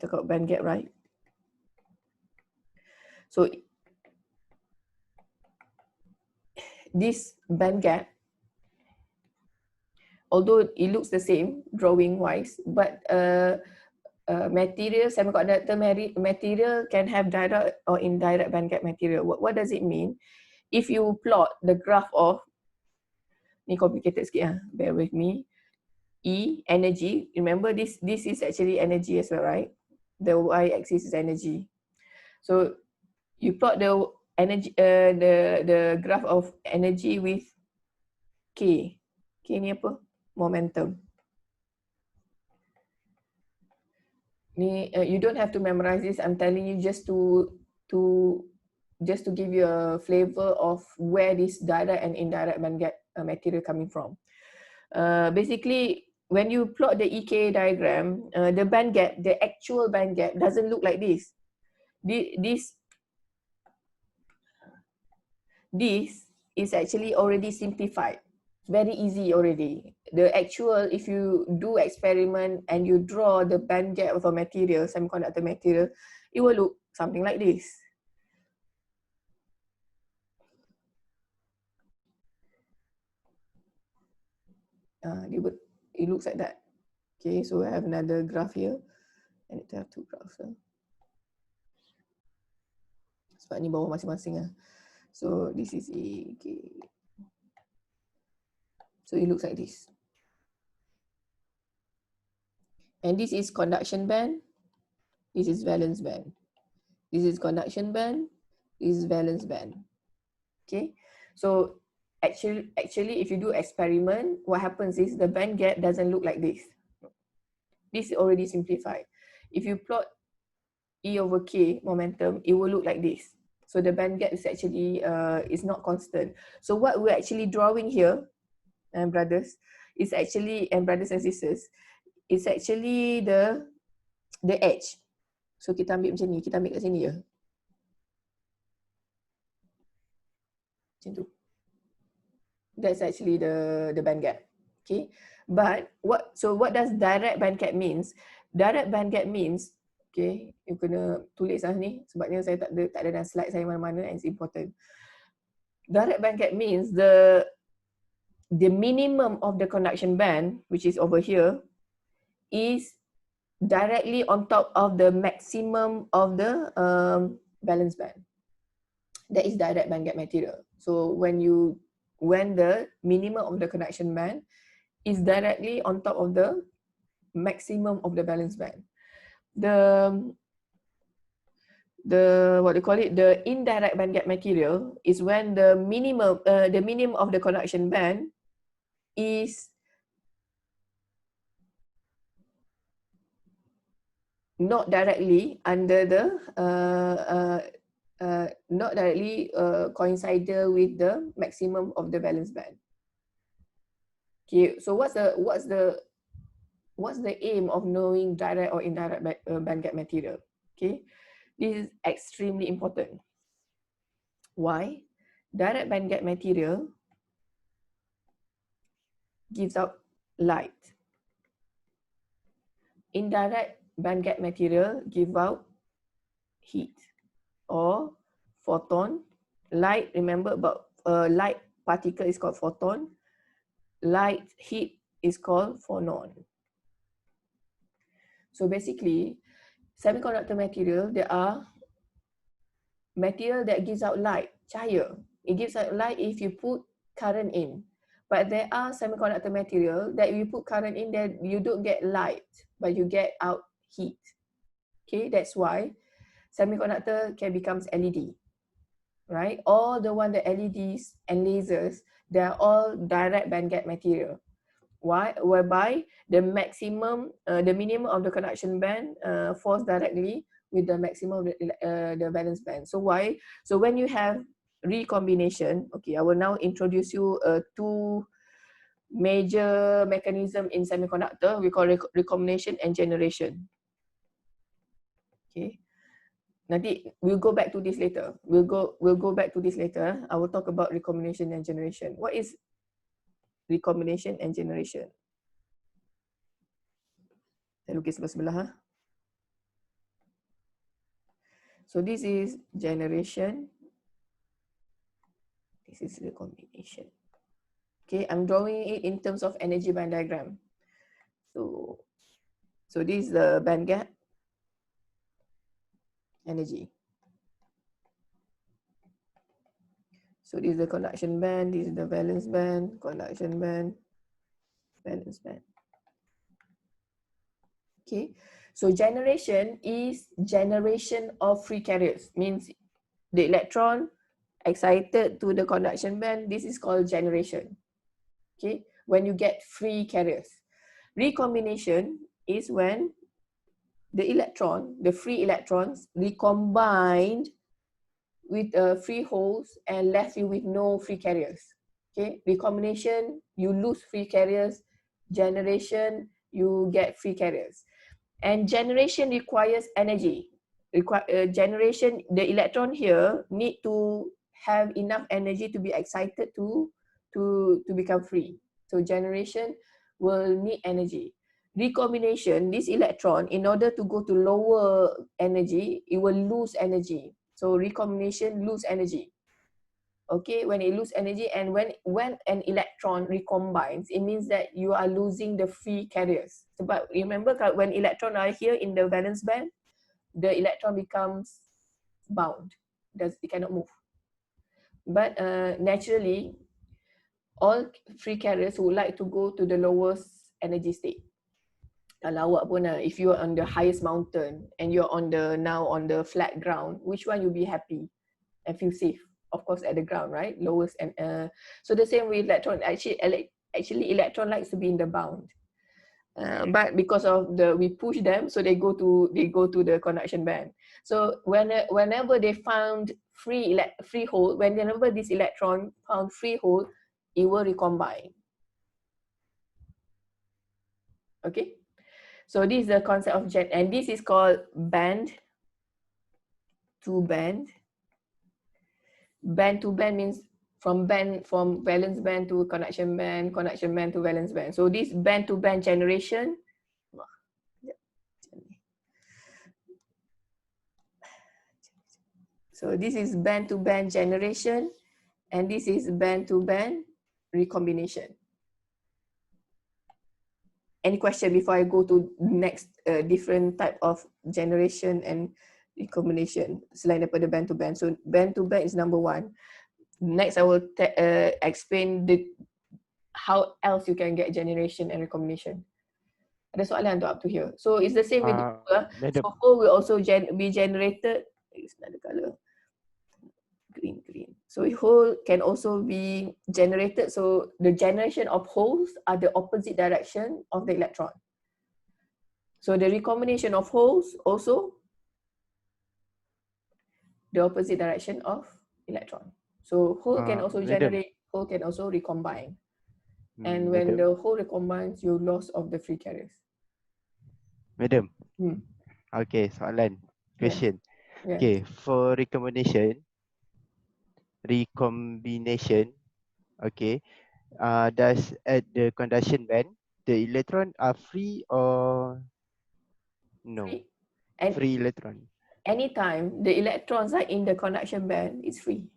talk about band gap, right? So this band gap, although it looks the same drawing wise, but semiconductor material can have direct or indirect band gap material. What does it mean? If you plot the graph of, ni complicated sikit, bear with me. E, energy, remember this is actually energy as well, right? The y-axis is energy. So you plot the energy, the graph of energy with K. K ni apa? Momentum. Ni you don't have to memorize this. I'm telling you just to give you a flavor of where this direct and indirect band gap material coming from. Basically, when you plot the EK diagram, the band gap, the actual band gap doesn't look like this. This is actually already simplified. Very easy already. The actual, if you do experiment and you draw the band gap of a material, semiconductor material, it will look something like this. It looks like that. Okay, so I have another graph here. I need to have two graphs. Sebab ni bawah masing-masing. So this is A, okay. So it looks like this. And this is conduction band. This is valence band. This is conduction band. This is valence band. Okay, so actually, if you do experiment, what happens is the band gap doesn't look like this. This is already simplified. If you plot E over K momentum, it will look like this. So the band gap is actually is not constant. So what we're actually drawing here, brothers, is actually, and brothers and sisters, is actually the edge. So kita ambil macam ni, kita ambil kat sini je. Macam tu. That's actually the band gap. Okay. But what does direct band gap means? Direct band gap means, okay, you kena tulis lah ni sebabnya saya tak ada dalam slide saya mana-mana, and it's important. Direct band gap means the minimum of the conduction band, which is over here, is directly on top of the maximum of the valence band. That is direct band gap material. So when the minimum of the conduction band is directly on top of the maximum of the valence band. The what they call it, the indirect band gap material is when the minimum of the conduction band is not directly under the not directly coincide with the maximum of the valence band. Okay, so what's the aim of knowing direct or indirect band gap material? Okay, this is extremely important. Why? Direct band gap material gives out light. Indirect band gap material give out heat or photon. Light, remember about light particle is called photon. Light heat is called phonon. So basically, semiconductor material, there are material that gives out light, cahaya. It gives out light if you put current in. But there are semiconductor material that you put current in, that you don't get light, but you get out heat. Okay, that's why semiconductor can become LED, right? All the one, the LEDs and lasers, they are all direct band gap material. Why? Whereby the maximum, the minimum of the conduction band falls directly with the maximum of the valence band. So why? So when you have recombination, okay, I will now introduce you two major mechanism in semiconductor. We call recombination and generation. Okay. Nanti we'll go back to this later. We'll go back to this later. I will talk about recombination and generation. What is recombination and generation? Saya lukis sebelah-sebelah. Ha? So this is generation. This is recombination. Okay, I'm drawing it in terms of energy band diagram. So this is the band gap energy. So this is the conduction band, this is the valence band, conduction band, valence band. Okay, so generation is generation of free carriers. Means the electron excited to the conduction band, this is called generation. Okay, when you get free carriers. Recombination is when the electron, the free electrons, recombined with free holes and left you with no free carriers. Okay, recombination, you lose free carriers. Generation, you get free carriers. And generation requires energy. Generation, the electron here need to have enough energy to be excited to become free. So generation will need energy. Recombination, this electron, in order to go to lower energy, it will lose energy. So recombination lose energy. Okay, when it lose energy, and when an electron recombines, it means that you are losing the free carriers. But remember, when electron are here in the valence band, the electron becomes bound. It cannot move. But naturally, all free carriers would like to go to the lowest energy state. Kalau awak pun if you're on the highest mountain and you're now on the flat ground, which one you'll be happy and feel safe? Of course at the ground, right? Lowest. And so the same with electron. Actually electron likes to be in the bound. But because of we push them, so they go to the conduction band. So whenever they found free hole, whenever this electron found free hole, it will recombine. Okay, so this is the concept of and this is called band to band. Band to band means from valence band to conduction band to valence band. So this band to band generation. So this is band to band generation, and this is band to band recombination. Any question before I go to next different type of generation and recombination selain daripada band to band? So band to band is number one. Next, I will explain how else you can get generation and recombination. Ada soalan tu up to here. So it's the same with so hole will also be generated. It's another color. Green. So hole can also be generated. So the generation of holes are the opposite direction of the electron. So the recombination of holes also the opposite direction of electron. So hole can also generate, hole can also recombine. And when the hole recombines, you loss of the free carriers. Madam. Okay, soalan. Question. Yeah. Okay, for recombination, okay, does at the conduction band, the electron are free or no? Free. And free electron. Anytime the electrons are in the conduction band, it's free.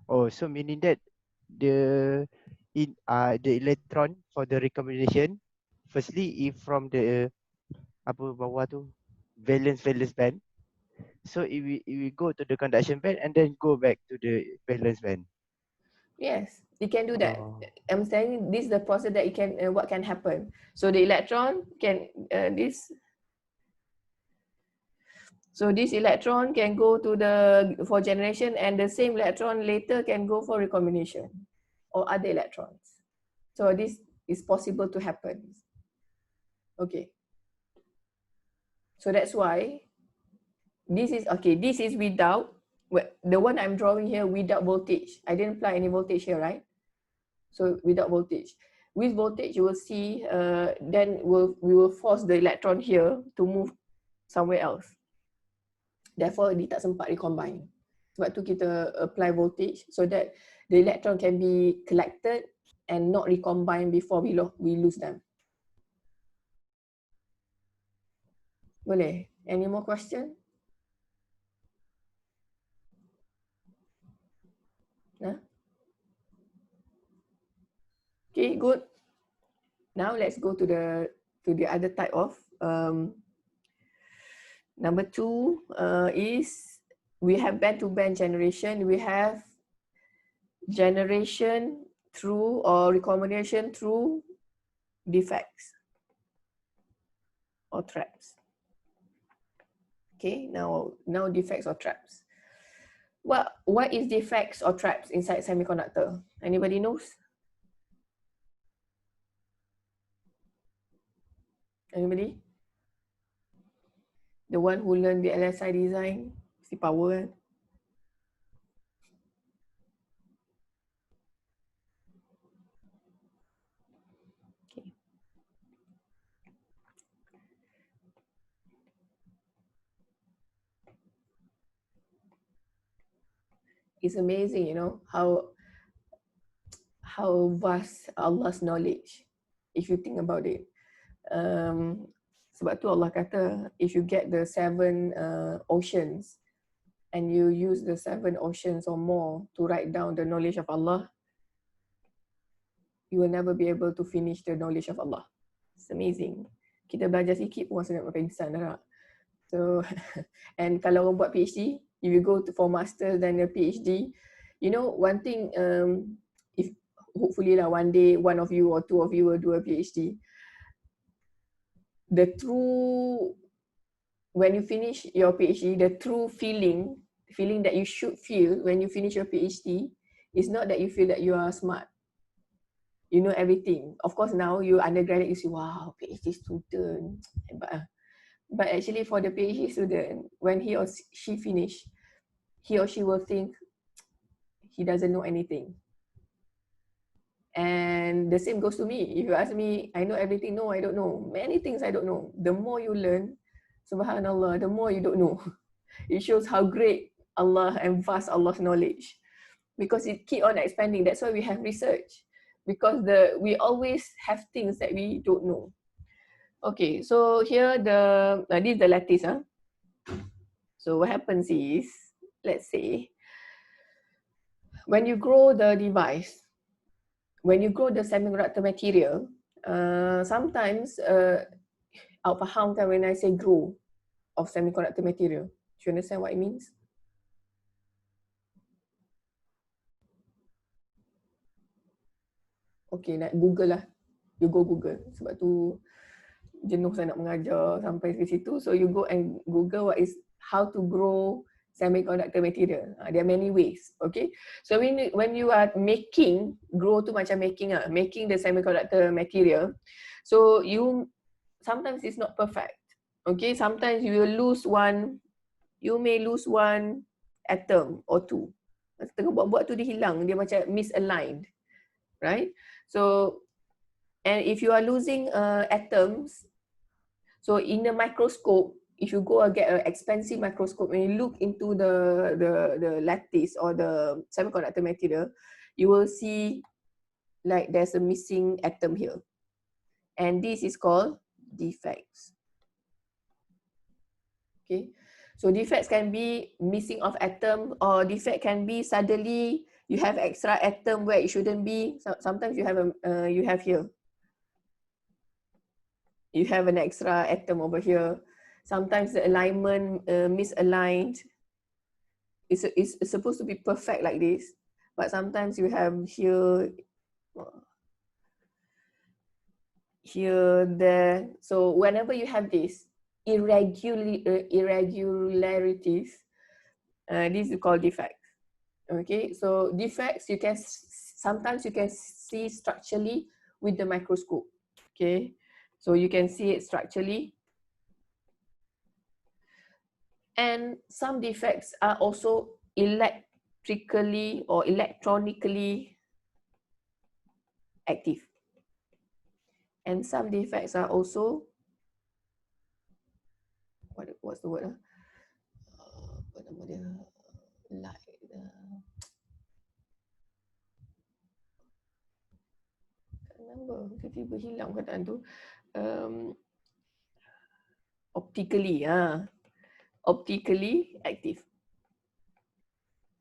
Oh, so meaning that the electron for the recombination, firstly, if from the bawah tu valence band, so if we go to the conduction band and then go back to the valence band. Yes, you can do that. I'm saying this is the process that it can what can happen. So the electron can this electron can go to for generation, and the same electron later can go for recombination or other electrons. So this is possible to happen. Okay. So that's why this is without the one I'm drawing here without voltage. I didn't apply any voltage here, right? So without voltage. With voltage, you will see then we will force the electron here to move somewhere else. Therefore, dia tak sempat recombine. Sebab tu kita apply voltage so that the electron can be collected and not recombine before we lose them. Boleh? Any more question? Nah? Okay, good. Now let's go to the other type of number 2 is we have band-to-band generation. We have generation through or recombination through defects or traps. Okay, now defects or traps. What is defects or traps inside semiconductor? Anybody knows? Anybody? The one who learned the LSI design, mesti power kan? Okay. It's amazing, you know, how vast Allah's knowledge, if you think about it. Sebab tu Allah kata, if you get the 7 oceans and you use the 7 oceans or more to write down the knowledge of Allah, you will never be able to finish the knowledge of Allah. It's amazing. Kita belajar sikit pun rasa nak makan insan dah. So, and kalau orang buat PhD, if you go for master dan a PhD, you know, one thing, if hopefully lah one day one of you or 2 of you will do a PhD. the true, when you finish your PhD, the true feeling that you should feel when you finish your PhD is not that you feel that you are smart, you know everything. Of course, now you undergraduate, you see, wow, PhD student. But actually for the PhD student, when he or she finish, he or she will think he doesn't know anything. And the same goes to me. If you ask me, I know everything. No, I don't know. Many things I don't know. The more you learn, subhanallah, the more you don't know. It shows how great Allah and vast Allah's knowledge. Because it keep on expanding. That's why we have research. Because we always have things that we don't know. Okay, so here this is the lattice. So what happens is, let's say, when you grow the device, when you grow the semiconductor material, sometimes, awak faham kan when I say grow of semiconductor material? Do you understand what it means? Okay, nak Google lah. You go Google. Sebab tu jenuh saya nak mengajar sampai ke situ. So you go and Google what is how to grow semiconductor material. There are many ways. Okay. So when you are making, grow tu macam making making the semiconductor material. So sometimes it's not perfect. Okay. Sometimes you will lose one. You may lose one atom or two. Tengah buat-buat tu dia hilang. Dia macam misaligned. Right? So, and if you are losing atoms, so in a microscope, if you go and get an expensive microscope, when you look into the lattice or the semiconductor material, you will see like there's a missing atom here. And this is called defects. Okay. So defects can be missing of atom, or defect can be suddenly you have extra atom where it shouldn't be. Sometimes you have here. You have an extra atom over here. Sometimes the alignment misaligned. It's supposed to be perfect like this, but sometimes you have here, there. So whenever you have this irregularities, this is called defects. Okay, so defects sometimes you can see structurally with the microscope. Okay, so you can see it structurally. And some defects are also electrically or electronically active. And some defects are also, what's the word? Apa nama dia? Kenapa tiba-tiba hilang kataan tu? Optically active.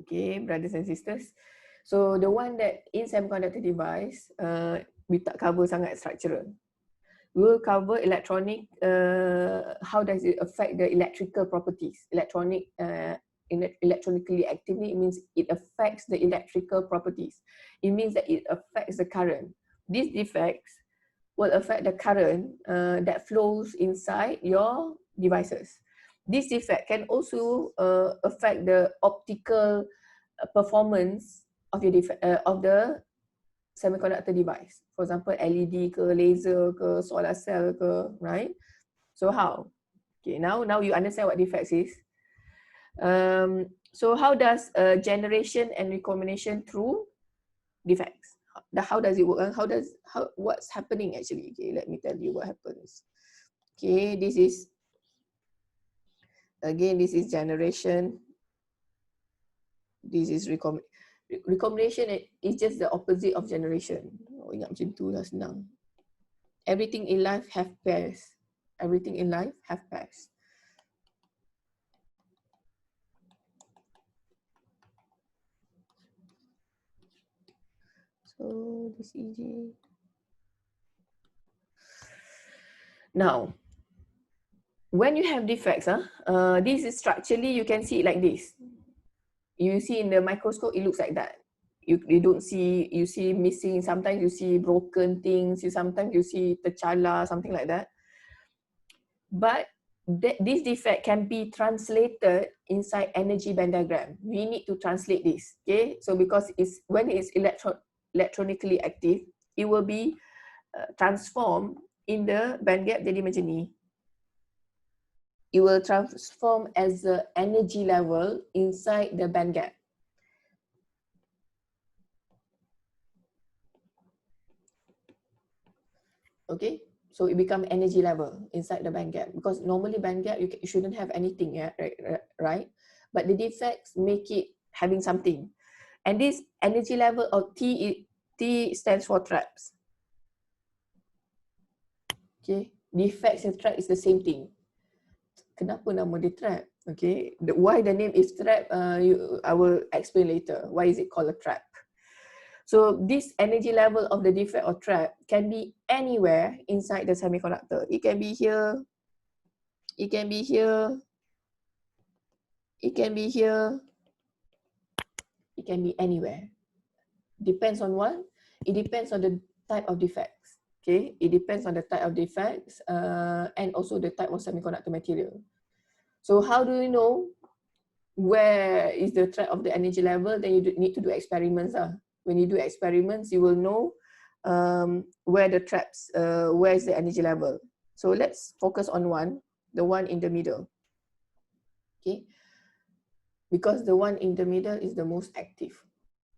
Okay, brothers and sisters. So the one that in semiconductor device, we tak cover sangat structural. We will cover electronic, how does it affect the electrical properties. Electronically actively, it means it affects the electrical properties. It means that it affects the current. These defects will affect the current that flows inside your devices. This defect can also affect the optical performance of the semiconductor device. For example, LED ke, laser ke, solar cell ke, right? So how? Okay, now you understand what defects is. So how does generation and recombination through defects? How does it work? What's happening actually? Okay, let me tell you what happens. Okay, this is generation. This is recombination. Recombination is just the opposite of generation. Oh, ingat macam tu lah, senang. Everything in life have pairs. Everything in life have pairs. So this EJ. Now, when you have defects, this is structurally, you can see it like this. You see in the microscope, it looks like that. You don't see, you see missing, sometimes you see broken things, sometimes you see tercala, something like that. But this defect can be translated inside energy band diagram. We need to translate this, okay? So because when it's electronically active, it will be transformed in the band gap jadi macam ni. It will transform as the energy level inside the band gap. Okay, so it become energy level inside the band gap, because normally band gap you shouldn't have anything, yeah, right? But the defects make it having something, and this energy level of T stands for traps. Okay, defects and trap is the same thing. Kenapa nama dia trap? Okay, why the name is trap? I will explain later. Why is it called a trap? So this energy level of the defect or trap can be anywhere inside the semiconductor. It can be here, it can be here, it can be here, it can be anywhere. Depends on what? It depends on the type of defects. Okay, it depends on the type of defects and also the type of semiconductor material. So how do you know where is the trap of the energy level? Then you need to do experiments. When you do experiments, you will know where the traps, where is the energy level. So let's focus on the one in the middle. Okay, because the one in the middle is the most active.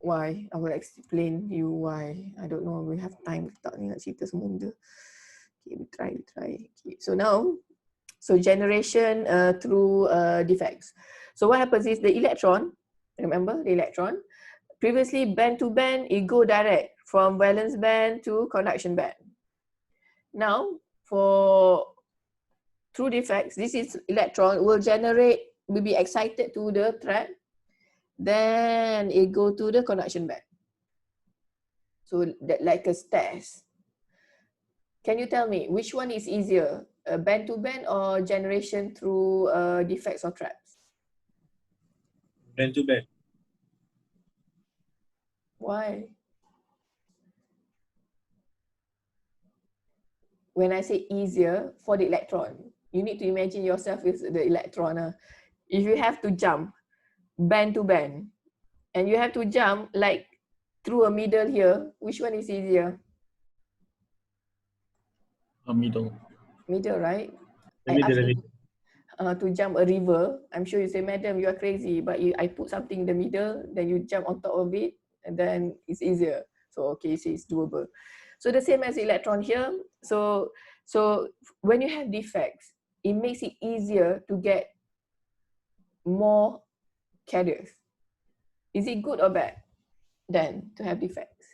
Why? I will explain you why. I don't know, we have time tak ni nak cerita semua benda. Okay, we try. Okay, so now, generation through defects. So what happens is the electron, remember the electron, previously band to band, it go direct from valence band to conduction band. Now, through defects, this is electron will be excited to the trap, then it go to the conduction band. So that like a stairs. Can you tell me which one is easier, band to band or generation through defects or traps? Band to band. Why? When I say easier, for the electron, you need to imagine yourself with the electron. If you have to jump band to band, and you have to jump like through a middle here, which one is easier? A middle. Middle, right? The middle. To jump a river, I'm sure you say, madam, you are crazy, but I put something in the middle, then you jump on top of it, and then it's easier. So okay, so it's doable. So the same as electron here. So when you have defects, it makes it easier to get more carriers. Is it good or bad then to have defects?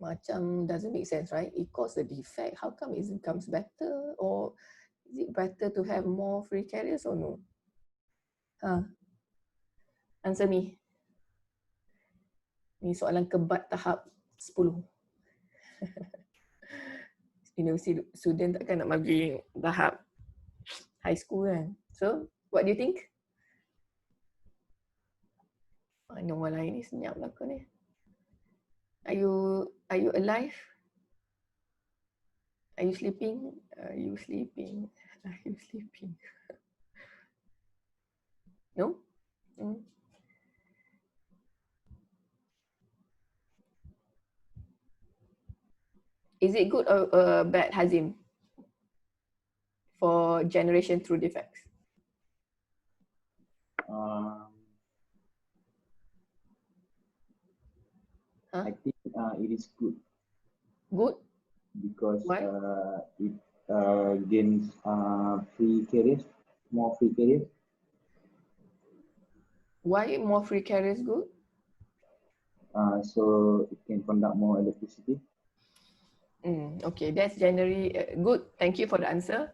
Macam doesn't make sense, right? It causes a defect. How come it becomes better? Or is it better to have more free carriers or no? Answer me. Ni soalan kebat tahap 10. University student takkan nak bagi tahap high school kan. So, what do you think? Mana orang lain ni senyap lah kau ni. Are you alive? Are you sleeping? Are you sleeping? Are you sleeping? No? Is it good or bad, Hazim, for generation through defects? I think it is good. Good? Because why? It gains free carriers, more free carriers. Why more free carriers good? So it can conduct more electricity. Okay, that's generally good. Thank you for the answer.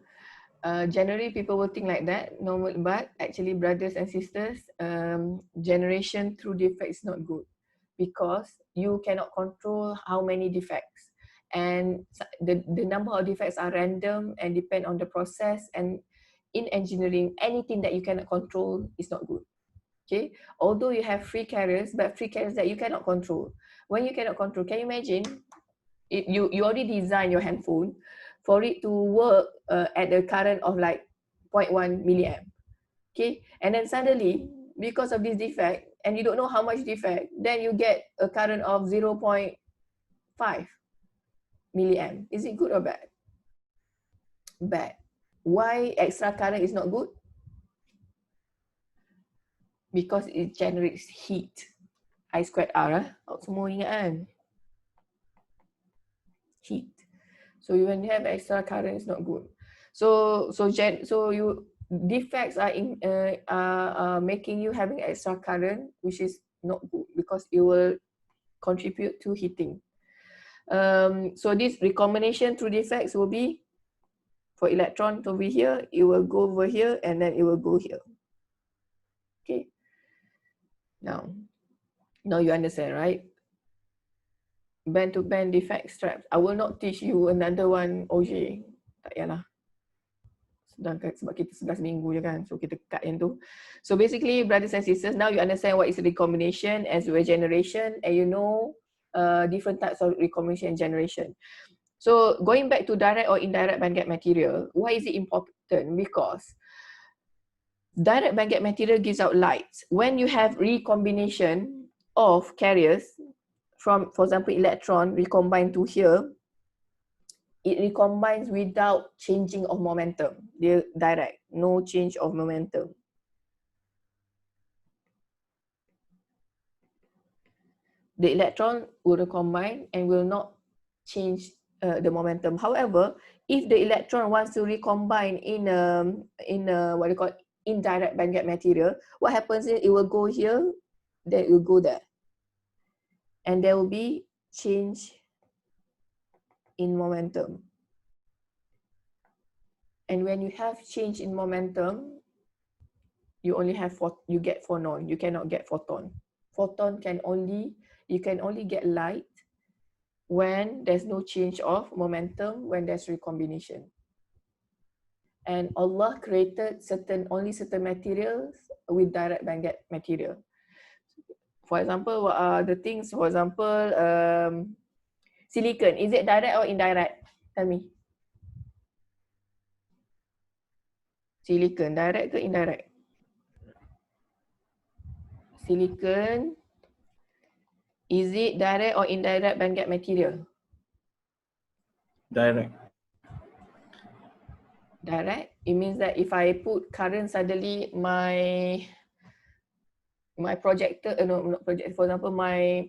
Generally, people will think like that, normal, but actually, brothers and sisters, generation through defects is not good because you cannot control how many defects, and the number of defects are random and depend on the process. And in engineering, anything that you cannot control is not good. Okay, although you have free carriers, but free carriers that you cannot control. When you cannot control, can you imagine? You already design your handphone for it to work at the current of like 0.1 milliamp. Okay, and then suddenly, because of this defect, and you don't know how much defect, then you get a current of 0.5 milliamp. Is it good or bad? Bad. Why extra current is not good? Because it generates heat. I squared R, semua ingat kan? Heat. So when you have extra current, it's not good. So you defects are making you having extra current, which is not good because it will contribute to heating. So this recombination through defects will be for electron over here, it will go over here and then it will go here. Okay. Now you understand, right? Band-to-band defect straps. I will not teach you another one OJ. Tak payahlah. Sedangkan sebab kita 11 minggu je kan. So kita cut yang tu. So basically, brothers and sisters, now you understand what is recombination as well as generation, and you know different types of recombination and generation. So going back to direct or indirect bandgap material, why is it important? Because direct bandgap material gives out light. When you have recombination of carriers from, for example, electron recombine to here, it recombines without changing of momentum. Dia direct, no change of momentum. The electron will recombine and will not change the momentum. However, if the electron wants to recombine in a what you call indirect bandgap material, what happens is it will go here, then it will go there, and there will be change in momentum. And when you have change in momentum, you only have you get phonon. You cannot get photon. Photon you can only get light when there's no change of momentum, when there's recombination. And Allah created only certain materials with direct bandgap material. For example, what are the things? For example, silicon. Is it direct or indirect? Tell me. Silicon, direct ke indirect? Silicon, is it direct or indirect bandgap material? Direct. Direct. It means that if I put current, suddenly my projector, no, not projector. For example, my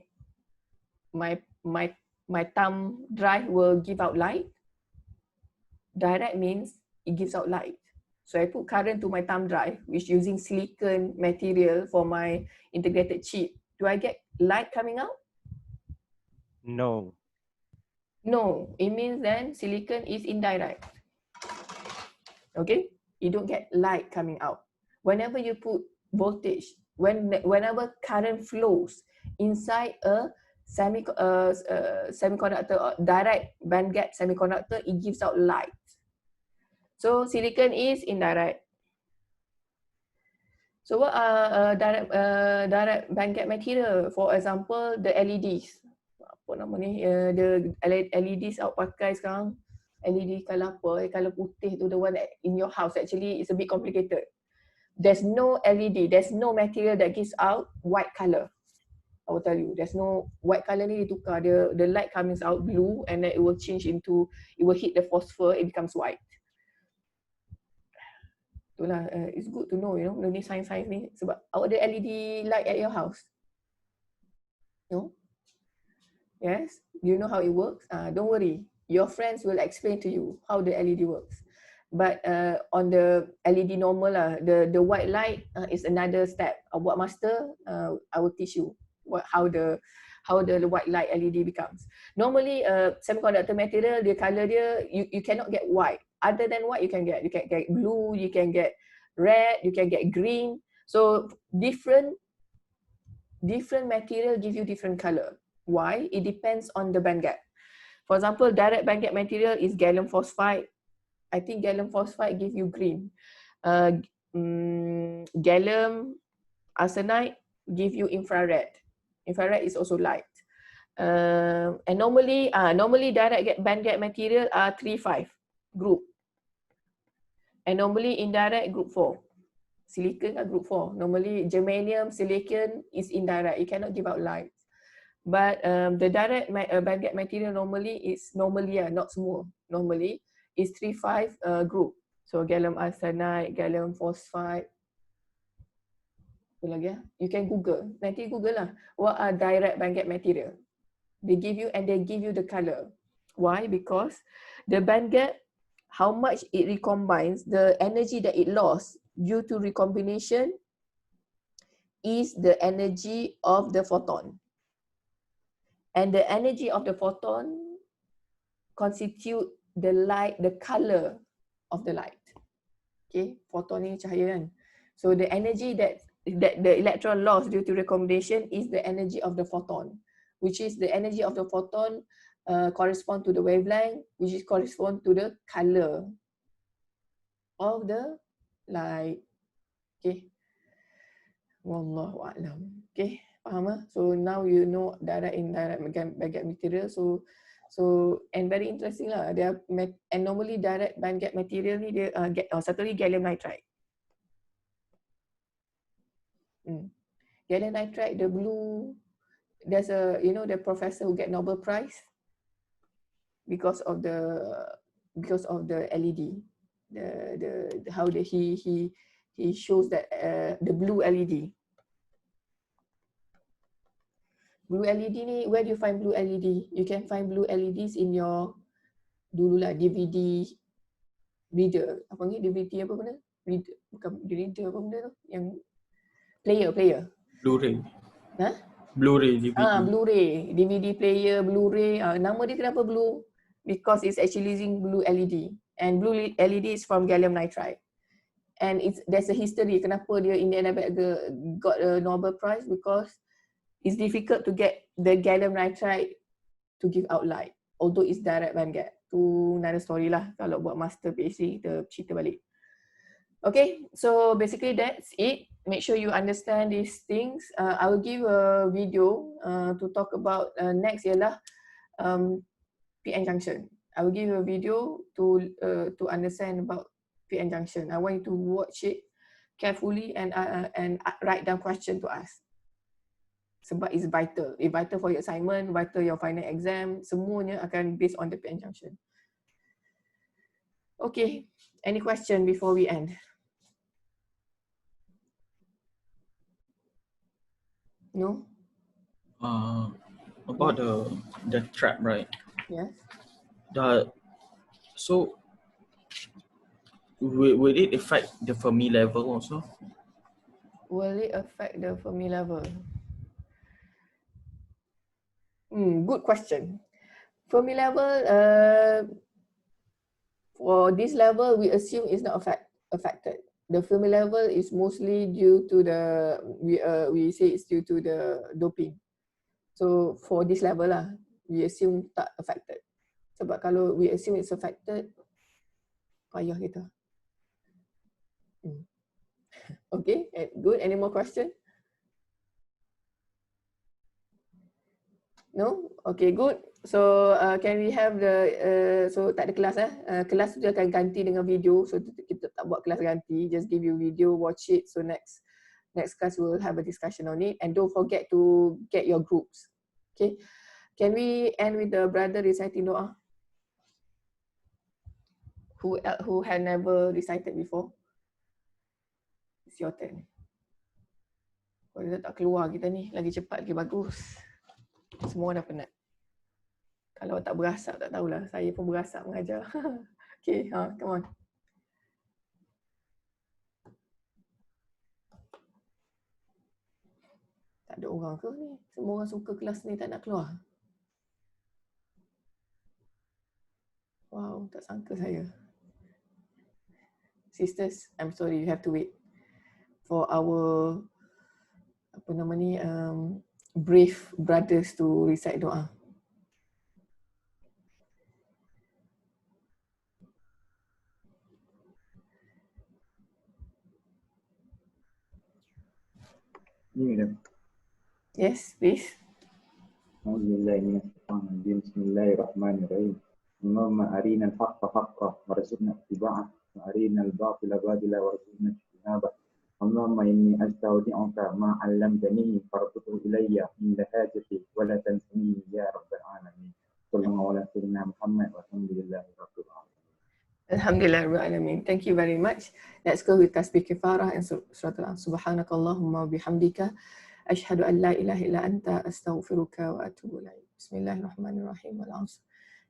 thumb drive will give out light. Direct means it gives out light. So I put current to my thumb drive, which using silicon material for my integrated chip. Do I get light coming out? No. No. It means then silicon is indirect. Okay? You don't get light coming out. Whenever you put voltage, whenever current flows inside a semiconductor or direct bandgap semiconductor, it gives out light. So silicon is indirect. So what are direct bandgap material? For example, the LEDs. Apa nama ni? The LEDs awak pakai sekarang. LED color apa? Color putih tu, the one in your house. Actually, it's a bit complicated. There's no LED. There's no material that gives out white color. I will tell you, there's no white color ni ditukar. The light comes out blue and then it will change into, it will hit the phosphor, it becomes white. Itulah, it's good to know, you know, ni science ni. Sebab awak ada LED light at your house? No? Yes? Do you know how it works? Don't worry. Your friends will explain to you how the LED works. But on the LED normal lah, the white light is another step. Awak master, I will teach you how the white light LED becomes. Normally, semiconductor material, the color dia, you cannot get white. Other than white, you can get blue, you can get red, you can get green. So different material give you different color. Why? It depends on the bandgap. For example, direct bandgap material is gallium phosphide. I think gallium phosphide give you green. Gallium arsenide give you infrared. Infrared is also light. And normally direct band gap material are 3-5 group. And normally indirect group 4. Silicon are group 4. Normally germanium, silicon is indirect. You cannot give out light. But the direct band gap material normally not semua. Normally is 3-5 group. So gallium arsenide, gallium phosphide. Apa lagi ya? You can Google. Nanti Google lah. What are direct band gap material? They give you and they give you the color. Why? Because the band gap, how much it recombines, the energy that it lost due to recombination is the energy of the photon. And the energy of the photon constitute the light, the color of the light. Okay, photon ni cahaya kan. So the energy that the electron lost due to recombination is the energy of the photon, which is the energy of the photon correspond to the wavelength, which is correspond to the color of the light. Okay. Wallahu a'lam. Okay, faham ah? So now you know direct indirect band gap material. So and very interesting lah. Dia and normally direct band gap material ni dia satu lagi gallium nitride. Gallium nitride, the blue, there's a, you know, the professor who get Nobel Prize because of the LED, the how he shows that the blue LED. Blue LED ni, where do you find blue LED? You can find blue LEDs in your dululah DVD reader. Apa ni DVD apa benda? Reader, bukan reader apa benda tu? Yang player. Blu-ray. Huh? Blu-ray, DVD. Blu-ray, DVD player, Blu-ray. Nama dia kenapa blue? Because it's actually using blue LED. And blue LED is from gallium nitride. And there's a history kenapa dia Indian got a Nobel Prize, because it's difficult to get the gallium nitride to give out light, although it's direct band gap. Tu another story lah. Kalau buat master PhD, kita cerita balik. Okay, so basically that's it. Make sure you understand these things. I will give a video to talk about next ialah PN junction. I will give you a video to understand about PN junction. I want you to watch it carefully and write down question to ask. Sebab it's vital. It's vital for your assignment, vital your final exam. Semuanya akan based on the PN junction. Okay, any question before we end? No? About the trap, right? Yes. So will it affect the Fermi level also? Will it affect the Fermi level? Good question. Fermi level, for this level, we assume it's not affected. The Fermi level is mostly due to we say it's due to the doping. So for this level lah, we assume tak affected. Sebab kalau we assume it's affected, payah kita. Okay, good. Any more question? No? Okay, good. So can we have the so tak ada kelas kelas tu akan ganti dengan video, so kita tak buat kelas ganti, just give you video, watch it. So next class we'll have a discussion on it, and don't forget to get your groups. Okay, can we end with the brother reciting doa who had never recited before? It's your turn. Kalau kita tak keluar kita ni lagi cepat lagi bagus. Semua dah penat. Kalau tak berasap tak tahulah. Saya pun berasap mengajar. Okay, come on. Tak ada orang ke ni? Semua orang suka kelas ni tak nak keluar. Wow, tak sangka saya. Sisters, I'm sorry, you have to wait for our brave brothers to recite doa. Ini dah. Yes, please. Bismillahirrahmanirrahim. Allahumma arina al-haqqa haqqa warzuqna ittiba'ah wa arina al-batila batila warzuqna ijtinabah. Allahumma inni astaudi'uka ma 'allamtani farzuqhu ilayya inda hajati wa la tansani ya rabbal alamin. Sallallahu ala sayyidina Muhammad walhamdulillahi rabbil alamin. Alhamdulillah Rabbil Alamin. Thank you very much. Let's go with tasbih kifarah and surat al-An. Subhanakallahumma wa bihamdika ashhadu an la ilaha illa anta astaghfiruka wa atubu ilaik. Bismillahirrahmanirrahim. Al-'asr.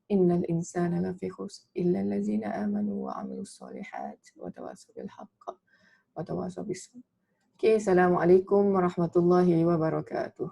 Innal insana lafi khusr illa allazina amanu wa 'amilus solihat wa tawasaw bil haqq wa tawasaw bis sabr. Okay, assalamualaikum warahmatullahi wabarakatuh.